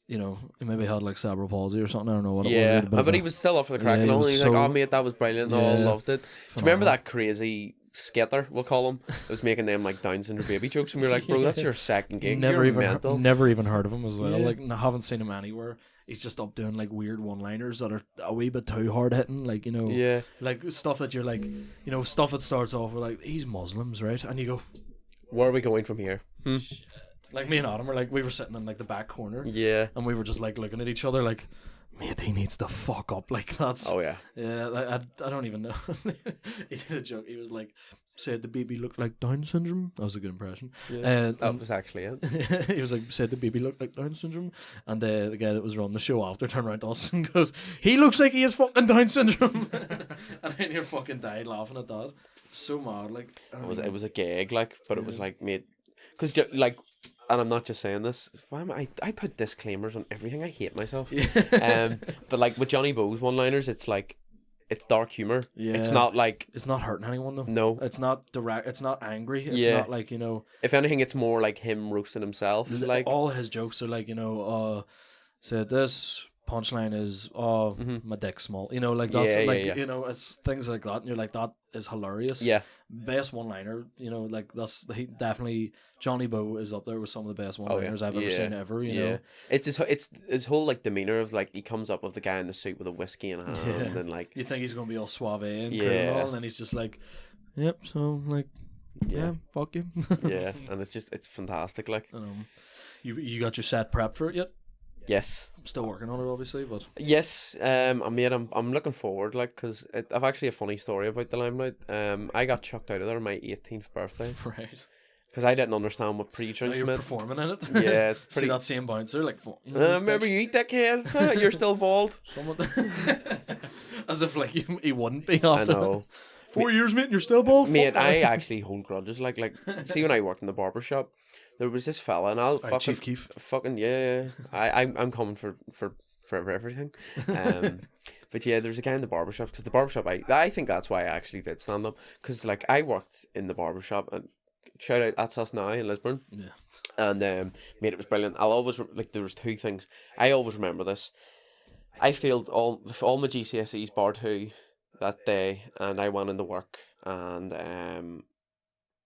You know, he maybe had like cerebral palsy or something. I don't know what it was. Yeah, but he was still up for the crack and all. He's like, "Oh mate, that was brilliant." All loved it. Do you remember that crazy skater, we'll call him, that was making them like Down syndrome baby jokes, and we were like, bro, that's your second gig. Never You're mental. never even heard of him as well. Like, I haven't seen him anywhere. He's just up doing like weird one-liners that are a wee bit too hard hitting, like, you know, like stuff that you're like, you know, stuff that starts off with like, he's Muslims, right? And you go, where are we going from here? Like me and Adam were like, we were sitting in like the back corner, and we were just like looking at each other like, mate, he needs to fuck up. Like that's I don't even know. He did a joke. He was like, said the baby looked like Down syndrome. That was a good impression. That was actually it. He was like, said the baby looked like Down syndrome, and the guy that was running the show after turned around to us and goes, he looks like he has fucking Down syndrome. And then you fucking died laughing at that. So mad. Like it was a gag, like, but it was like, mate, because like. And I'm not just saying this. I put disclaimers on everything. I hate myself. But like with Johnny Bo's one-liners, it's like, it's dark humor. Yeah. It's not like, it's not hurting anyone though. No. It's not direct. It's not angry. It's not like, you know. If anything, it's more like him roasting himself. Like all his jokes are like, you know, said this punchline is my dick's small. You know, like that's you know, it's things like that, and you're like, that is hilarious. Yeah. Best one-liner, you know, like he definitely Johnny Bo is up there with some of the best one-liners I've ever seen ever. You know, it's his whole like demeanor of like, he comes up with the guy in the suit with a whiskey in a hand and like, you think he's gonna be all suave and cool and all, and then he's just like, yep. So like, fuck you. And it's fantastic. Like, you got your set prep for it yet? Yes, I'm still working on it, obviously, but yes, I'm looking forward, like, because I've actually a funny story about the Limelight. I got chucked out of there on my 18th birthday, right? Because I didn't understand what pre-drinks meant. You're performing in it. Yeah, it's pretty. See that same bouncer, like, remember you, dickhead? You're still bald. As if like he wouldn't be. After I know. 4 years, mate, and you're still bald. Mate, I actually hold grudges. Like, see, when I worked in the barber shop, there was this fella, and I'll fucking Chief Keef. Fucking I'm coming for everything. But yeah, there's a guy in the barbershop, because the barbershop, I think that's why I actually did stand up, because like I worked in the barbershop, and shout out, that's us now in Lisburn. Yeah. And mate, it was brilliant. I'll always like, there was two things I always remember this. I failed all my GCSEs bar 2 that day, and I went into work, and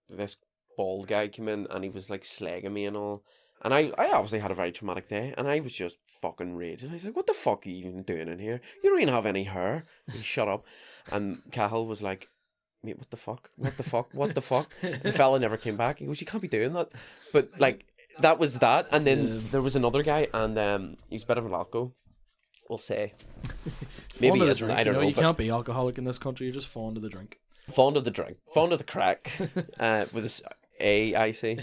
this bald guy came in, and he was like slagging me and all, and I obviously had a very traumatic day, and I was just fucking raging. I was like, what the fuck are you even doing in here? You don't even have any hair. He shut up. And Cahill was like, mate, what the fuck? What the fuck? What the fuck? The fella never came back. He goes, you can't be doing that. But, like, that was that. And then there was another guy, and he's a bit of a loco, we'll say. Maybe he isn't, I don't know. You can't be alcoholic in this country. You're just fond of the drink. Fond of the drink. Fond of the crack. With this I see.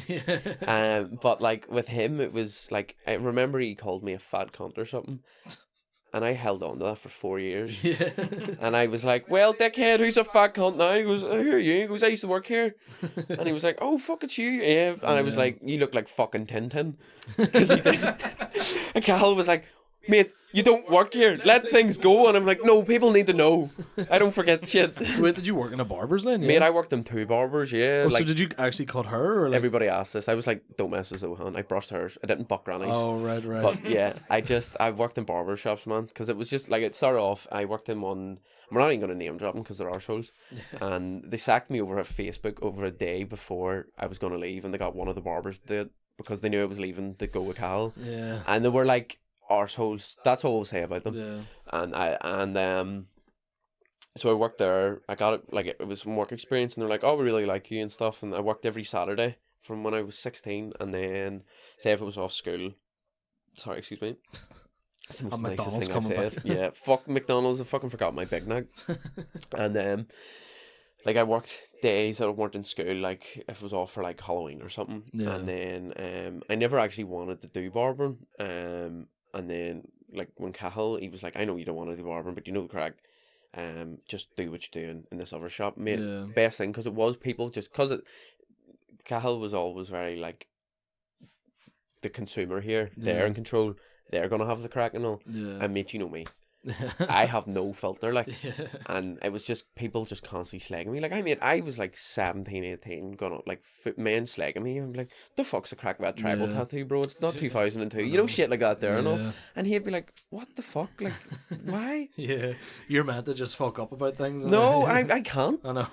But, like, with him, it was, like, I remember he called me a fat cunt or something. And I held on to that for 4 years. Yeah. And I was like, well, dickhead, who's a fat cunt now? He goes, who are you? He goes, I used to work here. And he was like, oh, fuck, it's you. Yeah. And I was like, you look like fucking Tintin. Because he did. And Cal was like, mate, you don't work here. Let things go. And I'm like, no, people need to know. I don't forget shit. So wait, did you work in a barber's then? Yeah? Mate, I worked in 2 barbers, yeah. Oh, like, so did you actually cut her? Or like... Everybody asked this. I was like, don't mess with Zohan. I brushed hers. I didn't buck grannies. Oh, right. But yeah, I worked in barber shops, man. Because it was just, like, it started off, I worked in one, we're not even going to name drop them because they're our shows. And they sacked me over at Facebook over a day before I was going to leave. And they got one of the barbers to do it because they knew I was leaving to go with Cal. Yeah. And they were like, arseholes. That's all I'll say about them. Yeah. And so I worked there. I got it, like, it was some work experience, and they're like, oh, we really like you and stuff. And I worked every Saturday from when I was 16, and then say if it was off school, sorry, excuse me, that's the most nicest thing I've said. Yeah, fuck McDonald's. I fucking forgot my Big Mac. And like, I worked days that weren't in school, like if it was off for like Halloween or something. Yeah. And then I never actually wanted to do barbering. And then, like, when Cahill, he was like, I know you don't want to do barbering, but you know the crack. Just do what you're doing in this other shop. Mate, best thing, because it was people, just because Cahill was always very, like, the consumer here. They're in control. They're going to have the crack and all. Yeah. And mate, you know me. I have no filter, like, and it was just people just constantly slagging me. Like, I was like 17, 18, gonna like men slagging me. I'm like, the fuck's a crack with that tribal tattoo, bro? It's not 2002, you know, shit like that there, and all. And he'd be like, what the fuck, like, why? Yeah, you're meant to just fuck up about things. No, I can't. I know.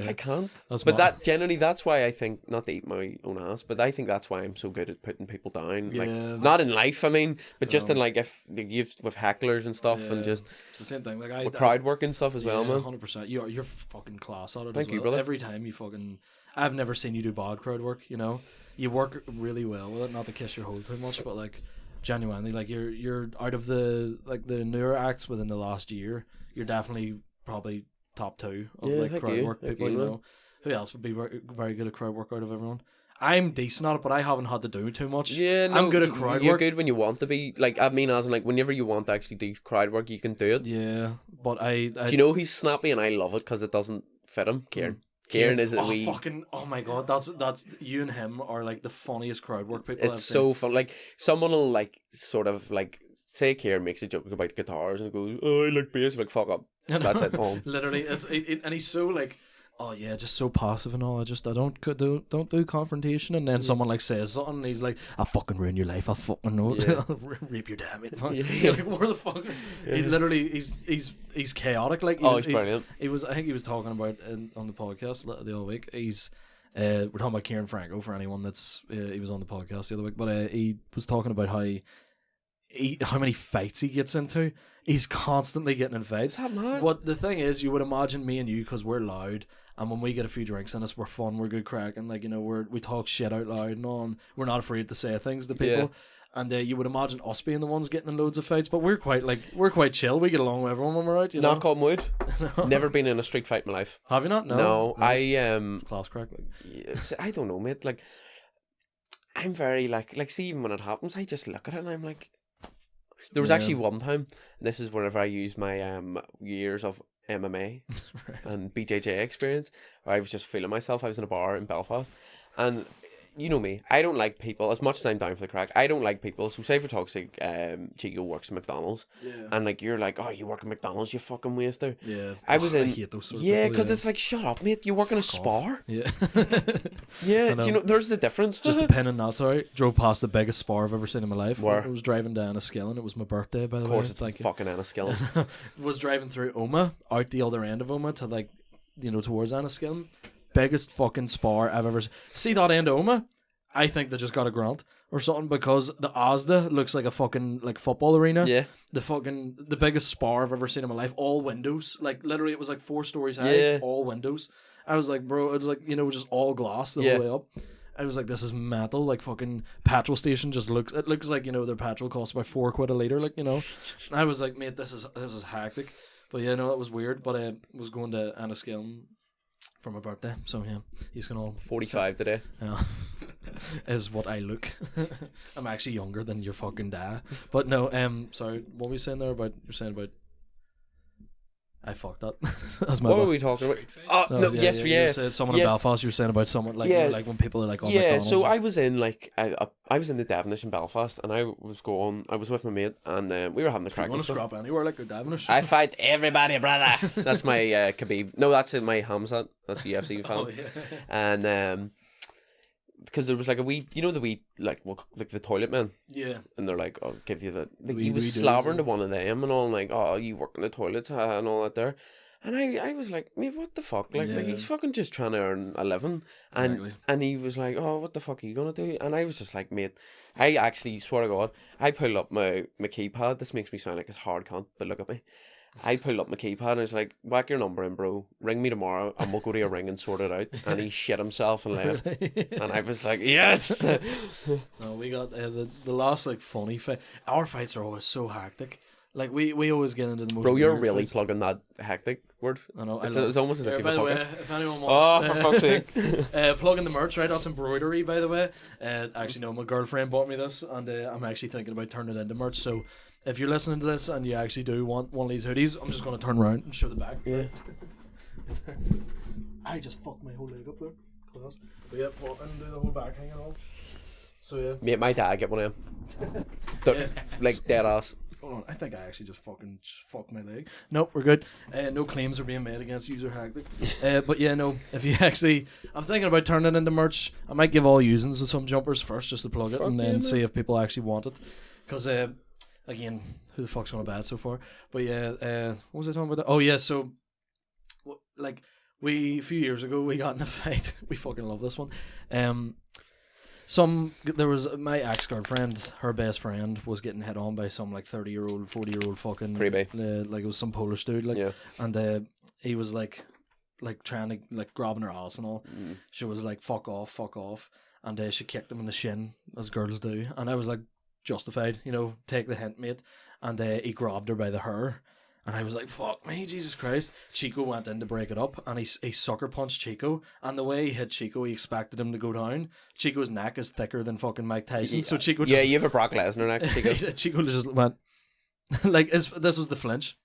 I can't. But that generally, that's why I think, not to eat my own ass, but I think that's why I'm so good at putting people down. Like, not in life, I mean, but just in like if you've with hecklers and stuff. And just it's the same thing. Like with crowd work and stuff as well, man. 100%. You're fucking class at it. Thank as you, well. brother. Every time you fucking, I've never seen you do bad crowd work. You know, you work really well with it. Not to kiss your hole too much, but like genuinely, like you're out of the newer acts within the last year. You're definitely probably top 2 of like crowd work people. You know, who else would be very, very good at crowd work out of everyone? I'm decent at it, but I haven't had to do too much. Yeah, no, I'm good at crowd work. You're good when you want to be. Like, I mean, as in, like, whenever you want to actually do crowd work, you can do it. Yeah, but I do you know he's snappy, and I love it because it doesn't fit him. Kieran is it? Oh my god, that's you and him are like the funniest crowd work people. It's so fun. Like, someone will like sort of like say Kieran makes a joke about guitars and goes, "Oh, I like bass." I'm like, fuck up. That's it. Literally, and he's so like, oh yeah, just so passive and all. I don't do confrontation, and then someone like says something, and he's like, "I'll fucking ruin your life. I'll fucking know. I'll rape your dad." You're like, where the fuck? He literally, he's chaotic. Like, he's brilliant. I think he was talking about on the podcast the other week. We're talking about Kieran Franco for anyone that's he was on the podcast the other week, but he was talking about how many fights he gets into. He's constantly getting in fights. Is that mad? But the thing is, you would imagine me and you, because we're loud, and when we get a few drinks in us, we're fun, we're good crack, and like, you know, we talk shit out loud and all, and we're not afraid to say things to people. And you would imagine us being the ones getting in loads of fights, but we're quite chill. We get along with everyone when we're out. You know? Knock on wood. Never been in a street fight in my life. Have you not? No. Class crack. Like. I don't know, mate. Like, I'm very like see, even when it happens, I just look at it and I'm like. There was actually one time. This is whenever I used my years of MMA and BJJ experience. Where I was just feeling myself. I was in a bar in Belfast, and you know me, I don't like people, as much as I'm down for the crack, I don't like people. So say for toxic, Chico works at McDonald's, and like you're like, oh, you work at McDonald's, you fucking waster. Yeah, I hate those sort of people, because it's like, shut up, mate, you work in a spar. Yeah. Yeah, do you know, there's the difference. Just depending, not sorry, drove past the biggest spar I've ever seen in my life. Where? I was driving down Enniskillen. It was my birthday, by the way. Of course, it's like fucking Enniskillen. Was driving through Oma, out the other end of Oma to like, you know, towards Enniskillen. Biggest fucking spar I've ever seen. See that end of Oma? I think they just got a grant or something, because the Asda looks like a fucking like football arena. Yeah. The biggest spar I've ever seen in my life. All windows. Like literally it was like 4 stories high. Yeah. All windows. I was like, bro, it was like, you know, just all glass the whole way up. I was like, this is metal. Like, fucking petrol station just looks like, you know, their petrol costs about £4 a litre, like, you know. I was like, mate, this is hectic. But yeah, no, that was weird. But I was going to Enniskillen for my birthday, so yeah, he's gonna 45 today. Yeah, is what I look. I'm actually younger than your fucking dad. But no, sorry, what were you saying there about? You're saying about. I fucked up. That's my what were we talking about? Oh, no, yeah. You were saying someone in Belfast. You were saying about someone like like when people are like, oh, yeah. McDonald's. So I was in like I was in the Devonish in Belfast, and I was with my mate, and we were having the crack. You want to scrap anywhere like a Devonish? I fight everybody, brother. That's my Khabib. No, that's my Hamzat. That's the UFC fan. Oh, yeah. And because there was like a wee, you know, the wee like the toilet man. Yeah. And they're like, "I'll give you the." We he was slobbering to one of them and all, and like, "Oh, you work in the toilets and all that there." And I was like, mate, what the fuck? Like he's fucking just trying to earn a living. And he was like, oh, what the fuck are you gonna do? And I was just like, mate, I actually swear to God, I pulled up my keypad. This makes me sound like a hard cunt, but look at me. I pulled up my keypad and I was like, whack your number in, bro. Ring me tomorrow and we'll go to your ring and sort it out. And he shit himself and left. And I was like, yes. No, we got the last like funny fight. Our fights are always so hectic. Like we always get into the most. Bro, you're really fights. plugging that hectic word. I know. It's almost as if you have a way, podcast. if anyone wants, for fuck's sake, plugging the merch, right? That's embroidery, by the way. Actually, no, my girlfriend bought me this, and I'm actually thinking about turning it into merch. So, if you're listening to this and you actually do want one of these hoodies, I'm just going to turn around and show the back. Yeah. I just fucked my whole leg up there. Class. But yeah, and do the whole back hanging off. So yeah. Mate, my dad get one of them. Like dead ass. Hold on, I think I actually just fucked my leg. Nope, we're good. No claims are being made against user hectic. But yeah, no, if you actually, I'm thinking about turning it into merch. I might give all usings of some jumpers first just to plug it, and then see if people actually want it. Because again, who the fuck's gonna buy it so far? But yeah, what was I talking about? Oh yeah, so like a few years ago we got in a fight. We fucking love this one. There was my ex-girlfriend, her best friend was getting hit on by some like 30-year-old, 40-year-old fucking like it was some Polish dude, like, and he was like trying to like grabbing her ass and all. She was like fuck off, and she kicked him in the shin as girls do, and I was like justified, you know, take the hint, mate, and he grabbed her by the hair. And I was like, fuck me, Jesus Christ. Chico went in to break it up, and he sucker punched Chico. And the way he hit Chico, he expected him to go down. Chico's neck is thicker than fucking Mike Tyson. So Chico just... Yeah, you have a Brock Lesnar neck, Chico. Chico just went... like, this was the flinch.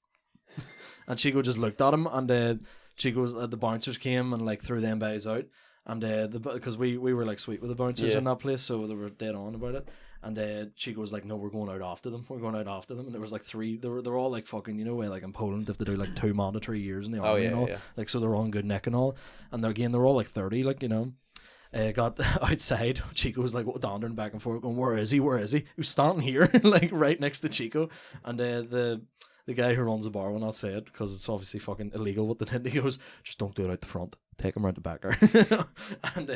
And Chico just looked at him, and the bouncers came and like threw them guys out. And because we were like sweet with the bouncers in that place, so they were dead on about it. And Chico was like, no, we're going out after them. And there was like three. They're all like fucking, you know, like in Poland, they have to do like 2 mandatory years in the army and all. Yeah. Like, so they're all on good neck and all. And they're all like 30, like, you know. Got outside. Chico was like wandering back and forth, going, where is he? He was standing here, like right next to Chico. And the guy who runs the bar will not say it because it's obviously fucking illegal what they did. He goes, just don't do it out the front. Take him around the back. And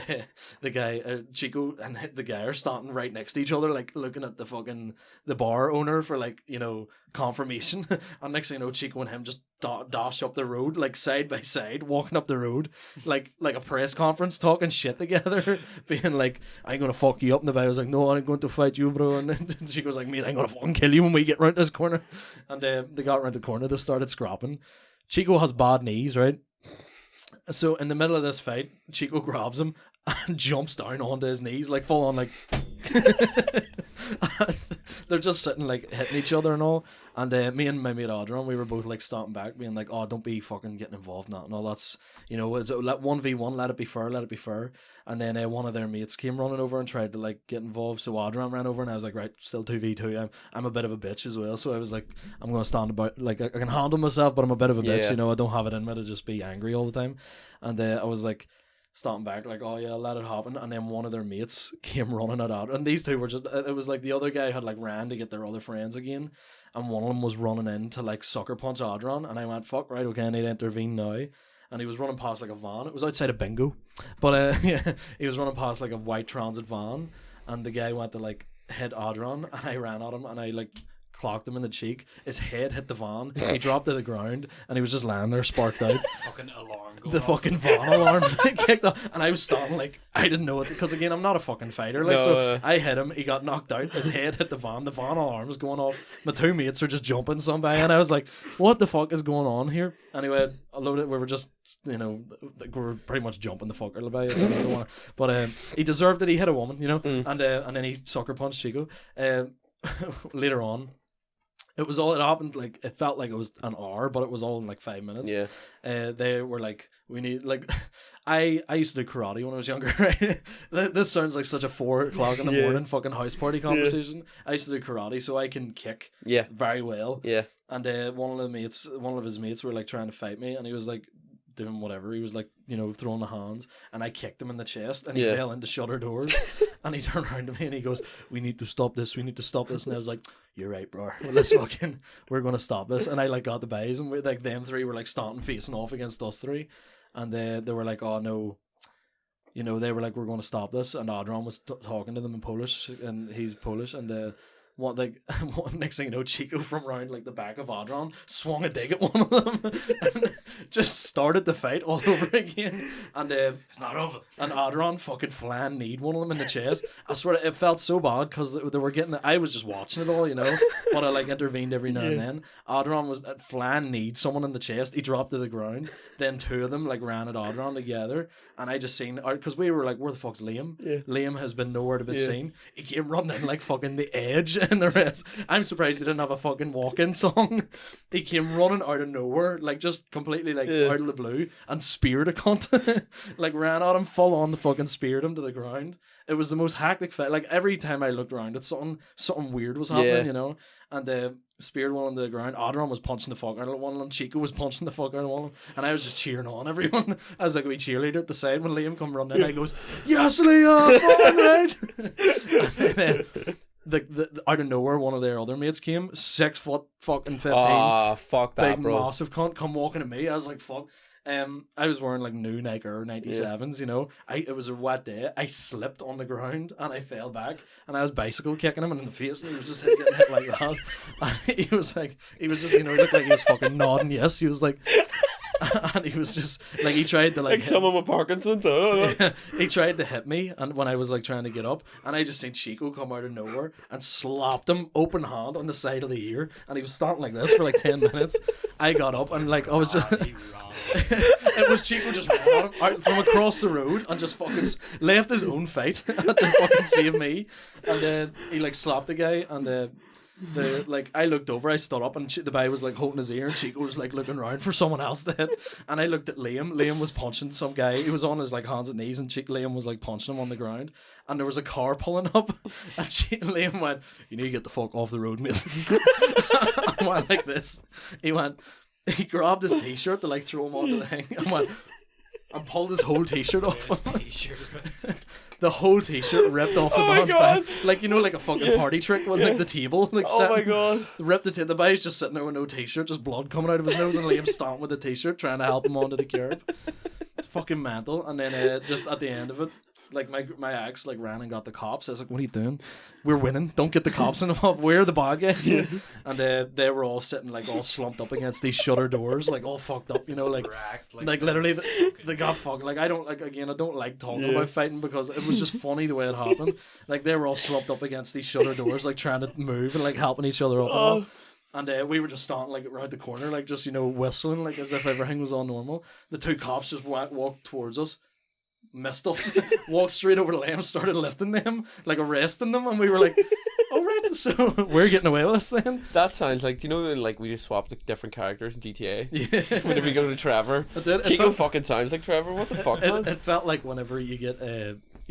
the guy, Chico and the guy are standing right next to each other, like looking at the bar owner for like, you know, confirmation. And next thing you know, Chico and him just dash up the road, like side by side, walking up the road, like a press conference, talking shit together, being like, I ain't gonna fuck you up. And the guy was like, no, I ain't going to fight you, bro. And then Chico's like, mate, I'm gonna fucking kill you when we get round this corner. And they got round the corner, they started scrapping. Chico has bad knees, right? So in the middle of this fight, Chico grabs him and jumps down onto his knees, like full on, like. And they're just sitting like hitting each other and all. And me and my mate Adrian, we were both like stopping back, being like, "Oh, don't be fucking getting involved in that and all." That's, you know, it's let 1v1, let it be fair. And then one of their mates came running over and tried to like get involved. So Adrian ran over and I was like, right, still 2v2. I'm a bit of a bitch as well, so I was like, I'm gonna stand about, like I can handle myself, but I'm a bit of a bitch, you know. I don't have it in me to just be angry all the time. And I was like, stopping back, like, oh yeah, let it happen. And then one of their mates came running it out, and these two were just, it was like the other guy had like ran to get their other friends again, and one of them was running in to like sucker punch Adrian, and I went, fuck, right, okay, I need to intervene now. And he was running past like a van. It was outside a bingo, but yeah, he was running past like a white transit van, and the guy went to like hit Adrian, and I ran at him, and I like clocked him in the cheek. His head hit the van. He dropped to the ground, and he was just lying there, sparked out. Fucking alarm going The off. fucking van alarm kicked off, and I was standing like I didn't know it because again I'm not a fucking fighter. Like so, I hit him. He got knocked out. His head hit the van. The van alarm was going off. My two mates are just jumping somebody, and I was like, "What the fuck is going on here?" Anyway, I loaded. We were just like, we were pretty much jumping the fuck out of it. But he deserved it. He hit a woman, and then he sucker punched Chico. Later on. It happened like it felt like it was an hour, but it was all in like 5 minutes. Yeah. They were like, we need like, I used to do karate when I was younger. Right? This sounds like such a 4 o'clock in the morning fucking house party conversation. I used to do karate, so I can kick. Very well. Yeah. And one of his mates were like trying to fight me, and he was like doing whatever. He was like, throwing the hands, and I kicked him in the chest, and he fell into shutter doors. And he turned around to me and he goes, "We need to stop this. We need to stop this." And I was like, "You're right, bro. We're gonna stop this." And I like got the bays, and we like them three were like starting facing off against us three, and they were like, "Oh no." They were like, "We're going to stop this," and Adron was talking to them in Polish, and he's Polish, and next thing you know, Chico from round like the back of Adron swung a dig at one of them and just started the fight all over again. And It's not over. And Adron fucking flan kneed one of them in the chest. I swear it felt so bad because they were getting I was just watching it all, but I like intervened every now and then. Adron was at flan kneed someone in the chest. He dropped to the ground. Then two of them like ran at Adron together, and I just seen because we were like, "Where the fuck's Liam?" Liam has been nowhere to be seen. He came running in like fucking the Edge and the rest. I'm surprised he didn't have a fucking walk-in song. He came running out of nowhere, like just completely like out of the blue, and speared a cunt. Like ran at him full on, fucking speared him to the ground. It was the most hectic fight. Like every time I looked around, something weird was happening, And speared one on the ground. Adron was punching the fuck out of one of them. Chico was punching the fuck out of one of them. And I was just cheering on everyone. I was like a wee cheerleader at the side when Liam come running in. I goes, "Yes, Liam, fucking right." And then the out of nowhere, one of their other mates came, 6 foot fucking 15. Ah, fuck that, big, bro. massive cunt, come walking at me. I was like, fuck. I was wearing like new Nike 97s, It was a wet day. I slipped on the ground and I fell back, and I was bicycle kicking him in the face, and he was just getting hit like that. And he was just, he looked like he was fucking nodding yes. He was like, and he was just like, he tried to like someone with Parkinson's. He tried to hit me, and when I was like trying to get up, and I just seen Chico come out of nowhere and slapped him open hand on the side of the ear, and he was standing like this for like 10 minutes. I got up and like I was just it was Chico just ran at him out from across the road and just fucking left his own fight to fucking save me. And then he like slapped the guy, and I looked over, I stood up, and the guy was like holding his ear, and Chico was like looking around for someone else to hit. And I looked at Liam. Liam was punching some guy. He was on his like hands and knees, and Liam was like punching him on the ground. And there was a car pulling up, and Liam went, "You need to get the fuck off the road, mate." I went like this. He grabbed his t-shirt to like throw him onto the thing, and pulled his whole t-shirt off. The whole t-shirt ripped off the man's back, like like a fucking party trick with like the table, like Oh my god! Ripped the guy's just sitting there with no t-shirt, just blood coming out of his nose, and Liam stomping with the t-shirt trying to help him onto the curb. It's fucking mental. And then just at the end of it, like my ex like ran and got the cops. I was like, "What are you doing? We're winning. Don't get the cops involved. We're the bad guys." And they were all sitting like all slumped up against these shutter doors, like all fucked up, like literally they got fucked. Like I don't like talking about fighting because it was just funny the way it happened. Like they were all slumped up against these shutter doors, like trying to move and like helping each other up. And we were just standing like around the corner, like just whistling like as if everything was all normal. The two cops just walked towards us, missed us, walked straight over to them, started lifting them, like arresting them, and we were like, "Oh right, so we're getting away with this then." That sounds like, do you know when like we just swapped the different characters in GTA? Yeah. Whenever we go to Trevor, Chico fucking sounds like Trevor. What the fuck, man? It felt like whenever you get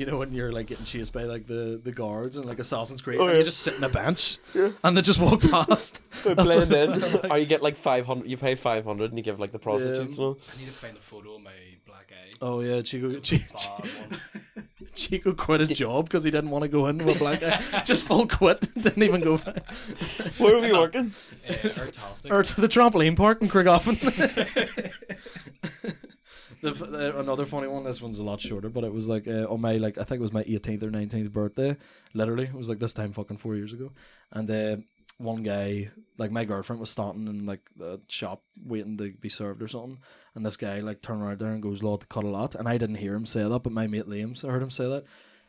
when you're like getting chased by like the guards and like Assassin's Creed, and you just sit on a bench and they just walk past. Blend in. Or you get like 500. You pay 500 and you give like the prostitutes. I need to find a photo of my black eye. Oh yeah, Chico quit his job because he didn't want to go in with a black eye. Just full quit. Didn't even go back. Where were we working? Or to the trampoline park in Craigavon. Another funny one. This one's a lot shorter, but it was like on my I think it was my 18th or 19th birthday. Literally, it was like this time fucking 4 years ago, and one guy, like my girlfriend was standing in like the shop waiting to be served or something, and this guy like turned around there and goes, "Lord, to cut a lot," and I didn't hear him say that, but my mate Liam heard him say that.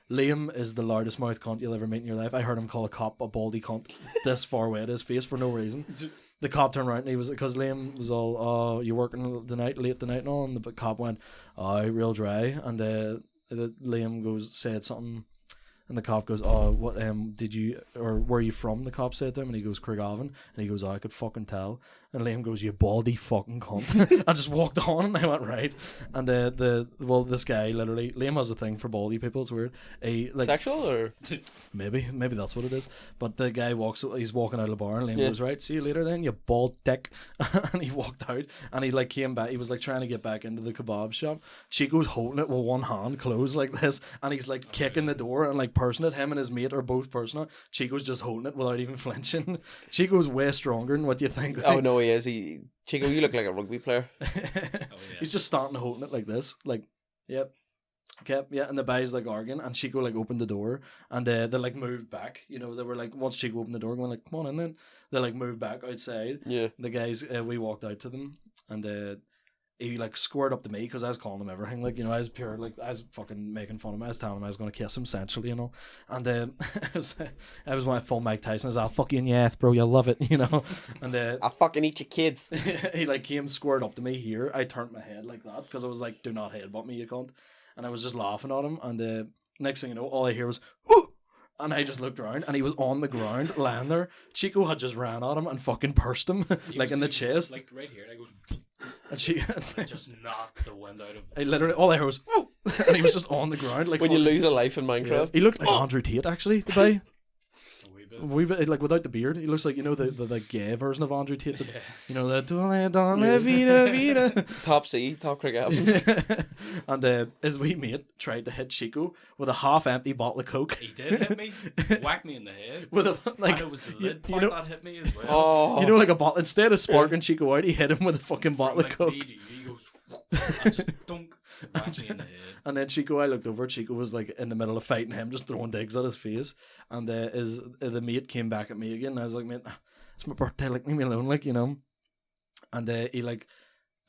Liam is the loudest mouth cunt you'll ever meet in your life. I heard him call a cop a baldy cunt this far away at his face for no reason. The cop turned around and he was, because Liam was all, "Oh, you working tonight, late tonight and all?" And the cop went, "Oh, real dry." And Liam said something, and the cop goes, "Oh, what did you, or where are you from?" The cop said to him, and he goes, "Craigavon." And he goes, "Oh, I could fucking tell." And Liam goes, "You baldy fucking cunt." I just walked on, and I went, "Right." And this guy literally, Liam has a thing for baldy people. It's weird. Sexual or maybe that's what it is. But the guy he's walking out of the bar, and Liam goes, "Right, see you later then, you bald dick." And he walked out, and he like came back. He was like trying to get back into the kebab shop. Chico's holding it with one hand closed like this, and he's like kicking the door and like pursing it. Him and his mate are both pursing it. Chico's just holding it without even flinching. Chico's way stronger than what you think. Oh no, he is. Chico, you look like a rugby player. He's just starting holding it like this, like, yep. Okay, yeah, and the guys like arguing, and Chico like opened the door, and they like moved back. You know, they were like, once Chico opened the door, going like, "Come on in," then they like moved back outside. Yeah. The guys, we walked out to them, and he like squared up to me because I was calling him everything, like, you know, I was pure, like, I was fucking making fun of him. I was telling him I was going to kiss him sensually, you know, and I was my full Mike Tyson. I was, "I'll fuck you in your ass, bro, you'll love it," you know, and I'll fucking eat your kids. he like came squared up to me here. I turned my head like that because I was like, "Do not headbutt me, you cunt," and I was just laughing at him, and next thing you know, all I hear was, "Whoo!" And I just looked around, and he was on the ground, lying there. Chico had just ran at him and fucking pursed him, like in the chest. Like right here, and I goes, and she just knocked the wind out of him. I literally, all I heard was, "Woo!" And he was just on the ground. Like when you lose a life in Minecraft. Yeah. He looked like Andrew Tate, actually, the guy. A wee bit. Like without the beard, he looks like, you know, the gay version of Andrew Tate. You know, the Don Vida. Top cricket. And his wee mate tried to hit Chico with a half-empty bottle of Coke. He did hit me, whacked me in the head. With a like, and it was the lid part that hit me as well. Oh, you know, like a bottle. Instead of sparking Chico out, he hit him with a fucking bottle of Coke. He goes, and just dunk, whacked me in the head. And then Chico, I looked over. Chico was like in the middle of fighting him, just throwing digs at his face. And the mate came back at me again. And I was like, "Mate, it's my birthday. Like, leave me alone, like, you know." And he like,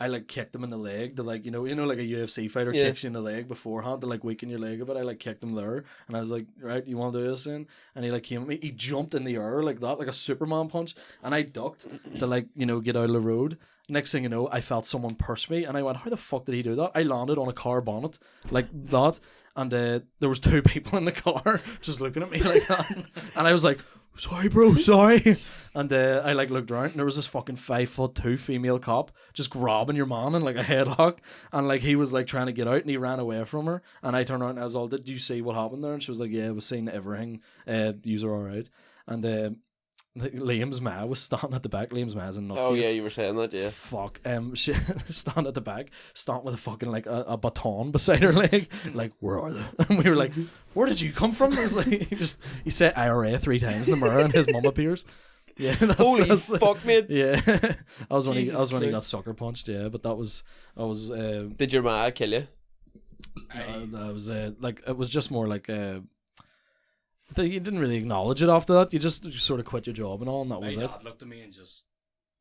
I like kicked him in the leg to like, you know, like a UFC fighter kicks you in the leg beforehand to like weaken your leg a bit. I like kicked him there, and I was like, "Right, you want to do this then?" And he like came at me. He jumped in the air like that, like a Superman punch, and I ducked to like, you know, get out of the road. Next thing you know, I felt someone push me, and I went, "How the fuck did he do that?" I landed on a car bonnet like that, and there was two people in the car just looking at me like that, and I was like, "Sorry, bro, sorry." And I like looked around, and there was this fucking 5'2" female cop just grabbing your man in like a headlock, and like he was like trying to get out, and he ran away from her. And I turned around and I was all, "Did you see what happened there?" And she was like, "Yeah, I was seeing everything. You're all right." And Liam's ma was standing at the back. Liam's ma's in nutcase. Oh yeah, you were saying that, yeah. Fuck. She standing at the back, stomping with a fucking like a baton beside her leg. Like, "Where are they?" And we were like, "Where did you come from?" It was like he said IRA 3 times in the mirror, and his mum appears. Yeah, holy fuck, mate. Yeah, that was when he got Christ. sucker punched. Yeah, but that was. Did your ma kill you? That was like, it was just more like you didn't really acknowledge it after that. You just sort of quit your job and all, and that was My it. dad looked at me and just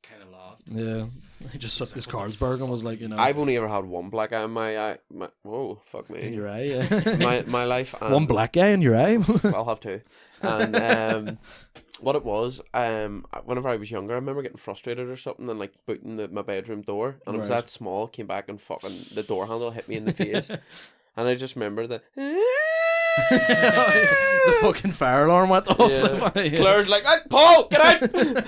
kind of laughed. Yeah, he just sucked his Carlsberg and was like, you know, I've only ever had one black eye in my eye. Whoa, fuck me. in your eye. Yeah. my life. And One black guy in your eye. I'll have two. And what it was, whenever I was younger, I remember getting frustrated or something and like booting my bedroom door, and it was Right. that small. Came back and fucking the door handle hit me in the face, and I just remember that. The fucking fire alarm went off. Yeah. Claire's like, "Hey, Paul, get out!"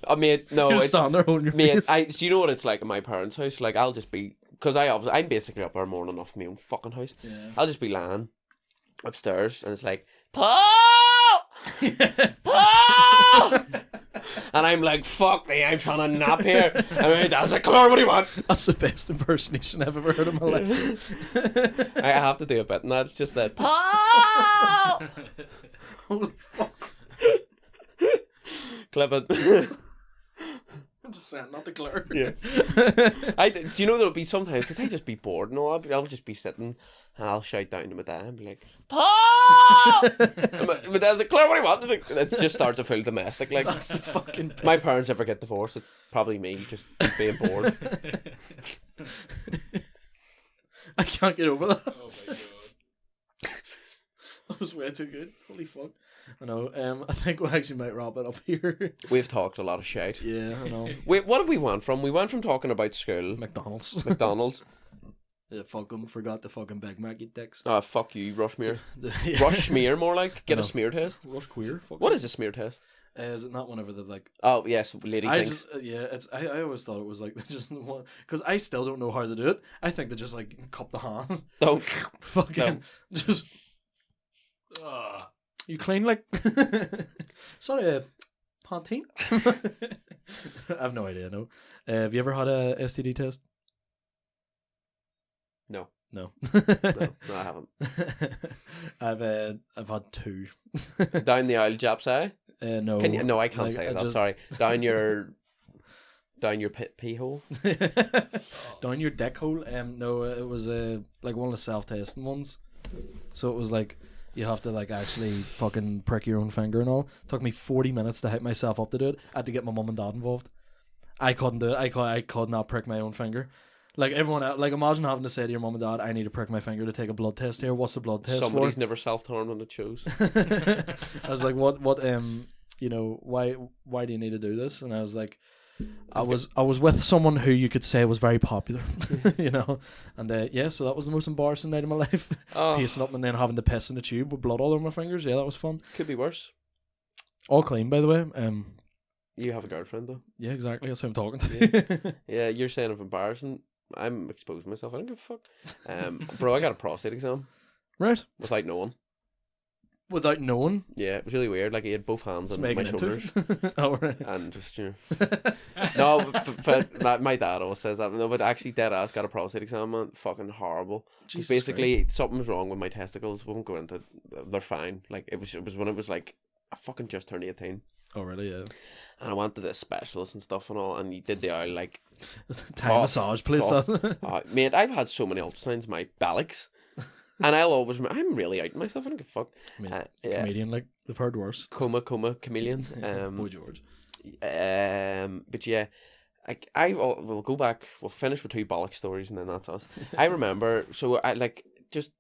I mean, no, You're just standing there holding your mate, face. do you know what it's like in my parents' house? Like, I'll just be, because I'm basically up there morning off my own fucking house. Yeah. I'll just be lying upstairs, and it's like, "Paul, Paul," and I'm like, "Fuck me, I'm trying to nap here." And I was like, "Claire, what do you want?" That's the best impersonation I've ever heard in my life. I have to do a bit, and that's just that, "Paul." Holy fuck. Clip it. I'm just saying, not the clerk. Yeah. Do you know there'll be sometimes, because I just be bored and all, I'll just be sitting and I'll shout down to my dad and be like, Tom! And my dad's like, Claire, what do you want? It's like, it just starts to feel domestic. Like, That's the fucking my parents ever get divorced, it's probably me just being bored. I can't get over that. Oh my god. That was way too good. Holy fuck. I know. I think we actually might wrap it up here. We've talked a lot of shit. Yeah, I know. Wait, what have we went from? We went from talking about school, McDonald's. McDonald's. Yeah, fuck them. Forgot the fucking Big Mac, you dicks. Ah, fuck you, Rushmere. Yeah. Rush smear, more like. Get I a know. smear test. Rush queer. Fuck What is a smear test? Is it not whenever they're like? Oh, yes, lady I thinks. just it's I always thought it was like they just want, because I still don't know how to do it. I think they just like cup the hand. Oh, Fucking No. just. Ugh. You clean like. Sorry, Pantene. I have no idea. No. Have you ever had a STD test? no. No. No, I haven't. I've had 2. Down the aisle, Jap's eye? No. Can you? No, I can't Like, say I that. just- Sorry. Down your pee hole. Down your dick hole. No, it was like one of the self-testing ones. So it was like you have to like actually fucking prick your own finger and all. It took me 40 minutes to hype myself up to do it. I had to get my mum and dad involved. I couldn't do it. I could not prick my own finger. Like everyone else, like imagine having to say to your mum and dad, I need to prick my finger to take a blood test here. What's the blood test Somebody's for? never self-harmed on it shows. I was like, what you know, why do you need to do this? And I was like, I was with someone who you could say was very popular, you know, and yeah, so that was the most embarrassing night of my life. Oh, Pacing up and then having to piss in the tube with blood all over my fingers. Yeah, that was fun. could be worse. All clean, by the way. You have a girlfriend, though. Yeah, exactly. That's who I'm talking to. Yeah, you're saying of embarrassing. I'm exposing myself. I don't give a fuck. Bro, I got a prostate exam Right. without knowing. Without knowing. Yeah, it was really weird. Like, he had both hands on my Making shoulders. into. Oh, right. And just, you know. No, but my dad always says that. No, but actually, dead ass got a prostate exam, man. Fucking horrible. 'Cause Jesus basically, something was wrong with my testicles. Won't go into. They're fine. Like it was when it was like I fucking just turned 18, Oh, really? Yeah. and I went to this specialist and stuff and all, and he did the eye like, Thai Cough, massage place. cough. Mate, I've had so many ultrasounds, my ballocks, and I'll always remember, I'm really out myself. I don't give a fuck. Mate, Yeah, comedian, like they've heard worse. coma, chameleon. Boy George. But yeah, we'll go back. We'll finish with 2 bollock stories, and then that's us. I remember. So I like just.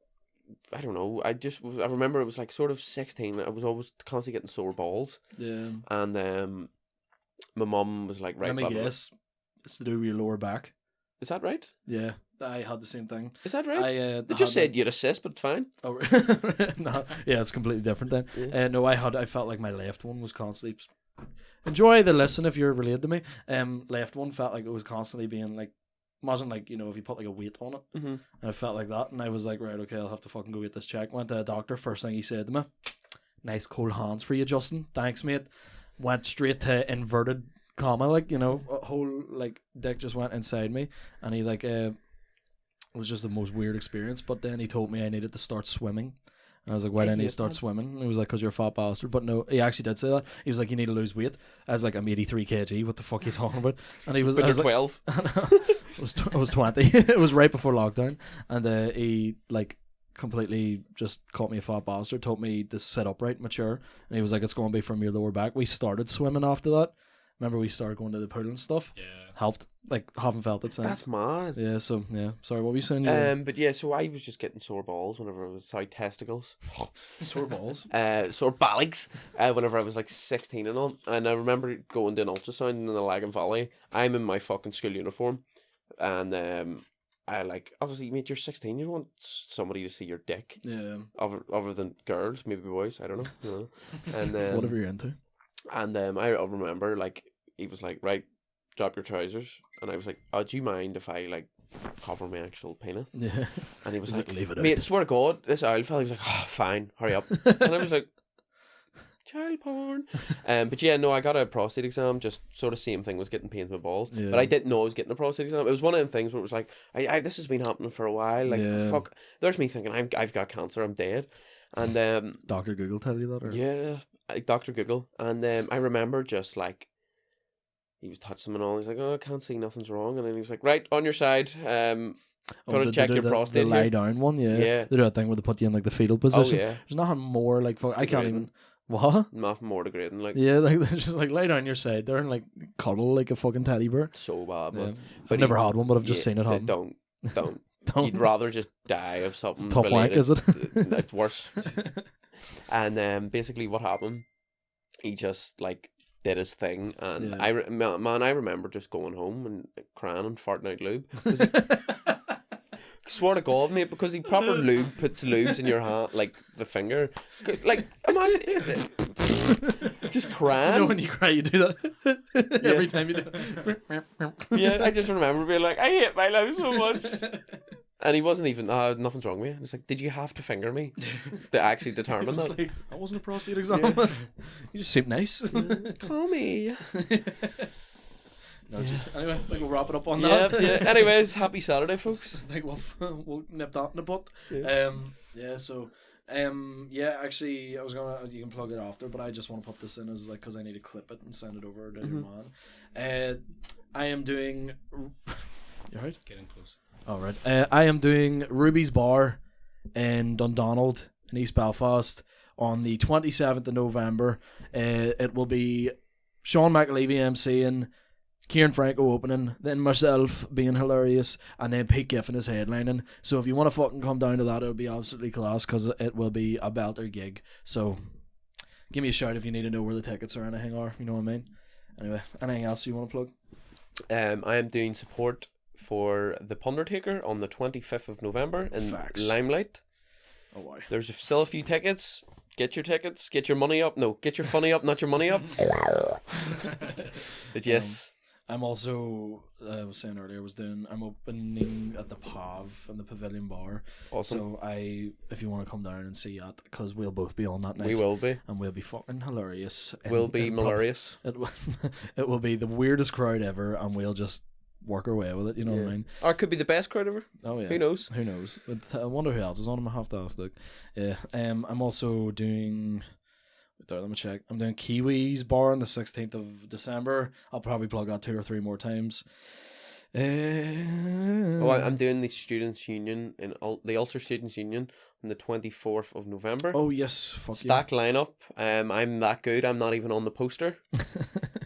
I don't know. I remember it was like sort of 16. I was always constantly getting sore balls, Yeah. and my mum was like, right, Let me blah, blah, blah. guess. It's to do with your lower back. Is that right? Yeah, I had the same thing. Is that right? I They just said you'd assist, but it's fine. Oh, no, yeah, it's completely different then. Yeah. No, I felt like my left one was constantly. Enjoy the listen if you're related to me. Left one felt like it was constantly being like, imagine like, you know, if you put like a weight on it, Mm-hmm. and it felt like that, and I was like, right, okay, I'll have to fucking go get this checked. Went to a doctor. First thing he said to me, "Nice cold hands for you, Justin. Thanks, mate." Went straight to inverted comma, like, you know, a whole like dick just went inside me, and he like it was just the most weird experience. But then he told me I needed to start swimming. And I was like, why do I need to start swimming? And he was like, because you're a fat bastard. But no, he actually did say that. He was like, you need to lose weight. I was like, I'm 83 kg. What the fuck are you talking about? And he was, But I you're was like, 12. I was 20. It was right before lockdown. And he like completely just called me a fat bastard, told me to sit upright, mature. And he was like, it's going to be from your lower back. We started swimming after that. Remember, we started going to the pool and stuff. Yeah. Helped. Like, haven't felt it since. That's mad. Yeah, so, yeah. Sorry, what were you saying? You were- But yeah, so I was just getting sore balls whenever I was testicles. Sore balls. Sore ballocks. Whenever I was like 16 and all, and I remember going to an ultrasound in the Lagan Valley. I'm in my fucking school uniform, and I like obviously, mate, you're 16. You don't want somebody to see your dick, Yeah. other than girls, maybe boys. I don't know. You know? And Whatever you're into. And I remember like he was like, right, drop your trousers, and I was like, oh, do you mind if I like cover my actual penis? Yeah. And he was He's like, like, leave it mate, out. swear to God, this owl fella, he was like, oh, fine, hurry up. And I was like, child porn. But yeah, no, I got a prostate exam, just sort of same thing, was getting pains in my balls. Yeah. But I didn't know I was getting a prostate exam. It was one of them things where it was like, I this has been happening for a while. Like, Yeah. fuck, there's me thinking, I've got cancer, I'm dead. And Dr. Google tell you that? Or? yeah, Dr. Google. And I remember just like, he was touching them and all. He's like, oh, I can't see, nothing's wrong. And then he was like, right, on your side. Gotta they check do your the prostate lie here. down one, yeah. Yeah. They do that thing where they put you in like the fetal position. Oh, yeah. There's nothing more like I can't Degrading. even. What? Nothing more degrading. Like, Yeah, like they're just like lay down your side there and like cuddle like a fucking teddy bear. so bad, Yeah. man. I've never had one, but I've just seen it happen. Don't. Don't. You'd rather just die of something Tough wank, related. is it? It's worse. And basically what happened, he just like did his thing, and Yeah. I remember just going home and crying and farting out lube. 'Cause swear to God, mate, because he proper puts lubes in your hand, like the finger. Like, imagine just crying. You know when you cry, you do that every time you do. Yeah, I just remember being like, I hate my life so much. And he wasn't even, nothing's wrong with you. It's like, did you have to finger me to actually determine It's that? like, that wasn't a prostate exam. You just seem nice. Call me. No, just anyway, like we'll wrap it up on Yeah, that. yeah. Anyways, happy Saturday, folks. I think we'll nip that in the butt. Yeah. Actually, I was gonna. You can plug it after, but I just want to put this in as like because I need to clip it and send it over to your man. I am doing. You're right. Getting close. All right. I am doing Ruby's Bar in Dundonald in East Belfast on the 27th of November. It will be Sean McAlevey MCing, Kieran Franco opening, then myself being hilarious, and then Pete Giffen is headlining. So if you want to fucking come down to that, it'll be absolutely class because it will be a belter gig. So give me a shout if you need to know where the tickets or anything are. You know what I mean? Anyway, anything else you want to plug? I am doing support for The Pundertaker on the 25th of November in Facts. Limelight. Oh, wow. There's still a few tickets. Get your tickets. Get your money up. No, get your funny up, not your money up. But yes. I'm also, I was saying earlier, I'm opening at the PAV and the Pavilion Bar. Awesome. So if you want to come down and see that, because we'll both be on that night. We will be. And we'll be fucking hilarious. We'll be hilarious. It will be the weirdest crowd ever, and we'll just work our way with it, you know what I mean? Or it could be the best crowd ever. Oh, yeah. Who knows? Who knows? But I wonder who else is on them. I have to ask, look. Yeah. I'm also doing... Let me check. I'm doing Kiwi's Bar on the 16th of December. I'll probably plug that 2 or 3 more times. I'm doing the Students' Union in the Ulster Students' Union on the 24th of November. Oh, yes. Fuck Stacked lineup. I'm that good. I'm not even on the poster.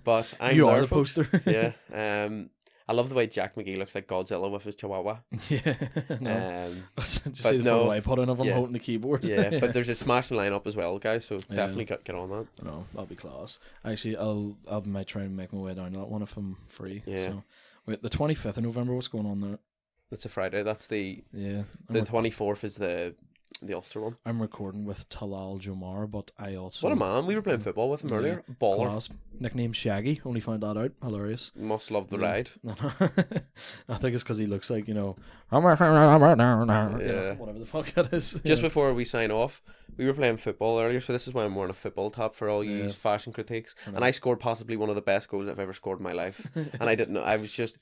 But I'm You there, are the folks. poster. Yeah. I love the way Jack McGee looks like Godzilla with his chihuahua. Yeah. No. Just but see the no, photo I put in of him yeah. holding the keyboard. Yeah, but there's a smashing lineup as well, guys. So definitely get on that. No, that'll be class. Actually, I might try and make my way down to that one if I'm free. Yeah. So, wait, the 25th of November. What's going on there? That's a Friday. That's the 24th is the Ulster one. I'm recording with Talal Jomar, but I also... What a man. We were playing football with him earlier. Baller. Class. Nickname Shaggy. Only found that out. Hilarious. Must love the ride. I think it's because he looks like, whatever the fuck that is. Just before we sign off, we were playing football earlier, so this is why I'm wearing a football top for all you fashion critiques. And I scored possibly one of the best goals I've ever scored in my life. And I didn't know. I was just...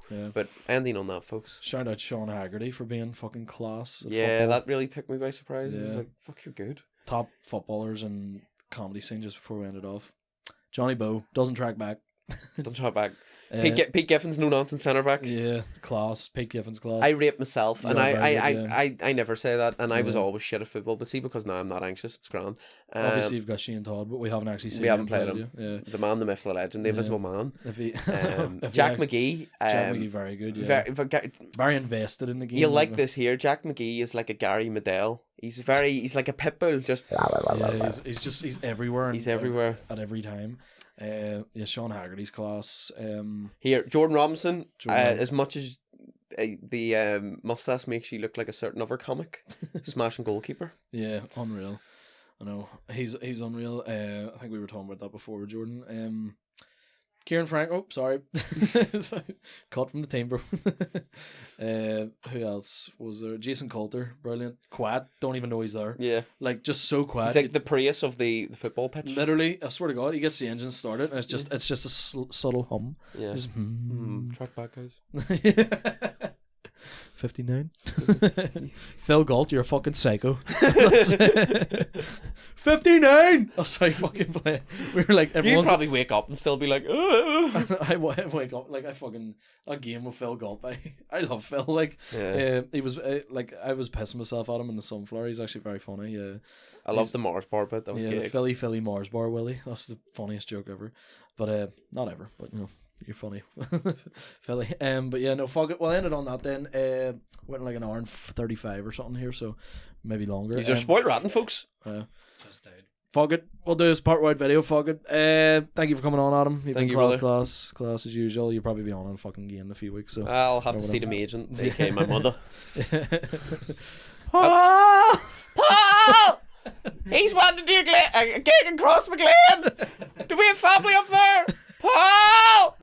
Yeah. But ending on that, folks. Shout out Sean Haggerty for being fucking class. At Yeah, football. that really took me by surprise. I was Yeah. like, fuck, you're good. Top footballers and comedy scene just before we ended off. Johnny Bow doesn't track back. Don't try back. Pete Giffen's no nonsense centre back. Yeah, class. Pete Giffen's class. I rate myself, and You're I very good, I never say that, and I was Yeah. always shit at football. But see, because now I'm not anxious, it's grand. Obviously, you've got Shane Todd, but we haven't actually seen we haven't him played play, him. Yeah. The man, the myth, the legend, the invisible man. If he, Jack McGee. Jack McGee, very good. Yeah. Very invested in the game. You'll like this here. Jack McGee is like a Gary Medell. He's like a pit bull. Just Yeah, he's everywhere. He's everywhere at every time. Sean Haggerty's class. Here, Jordan Robinson. Jordan. As much as the mustache makes you look like a certain other comic, smashing goalkeeper. Yeah, unreal. I know he's unreal. I think we were talking about that before with Jordan. Kieran Franco, sorry, cut from the team, bro. Who else was there? Jason Coulter, brilliant. Quiet, don't even know he's there. Yeah, Like just so quiet. he's like the Prius of the football pitch. Literally, I swear to God, he gets the engine started, and it's just a subtle hum. Yeah. Just, Track back, guys. 59. Phil Galt, you're a fucking psycho. 59. I was like fucking playing. We were like You'd everyone's. probably wake up and still be like, ugh. I wake up like a game with Phil Gump. I love Phil. Like Yeah. he was like I was pissing myself at him in the sunflower. He's actually very funny. Yeah, I love the Mars bar bit. That was the good. Philly Mars bar Willie. That's the funniest joke ever. But not ever. But you know, you're funny, Philly. But yeah, no, fuck it. Well, I ended on that then. Went like an hour and 35 or something here, so maybe longer. These are spoiler ratting, folks. Just died. Fuck it. We'll do this part-wide video. Fuck it. Thank you for coming on, Adam. You've Thank been you, class as usual. You'll probably be on a fucking game in a few weeks. So I'll have to Over see them. the agent, aka my mother. Paul! Paul! He's wanting to do a gig across McGlen! Do we have family up there? Paul!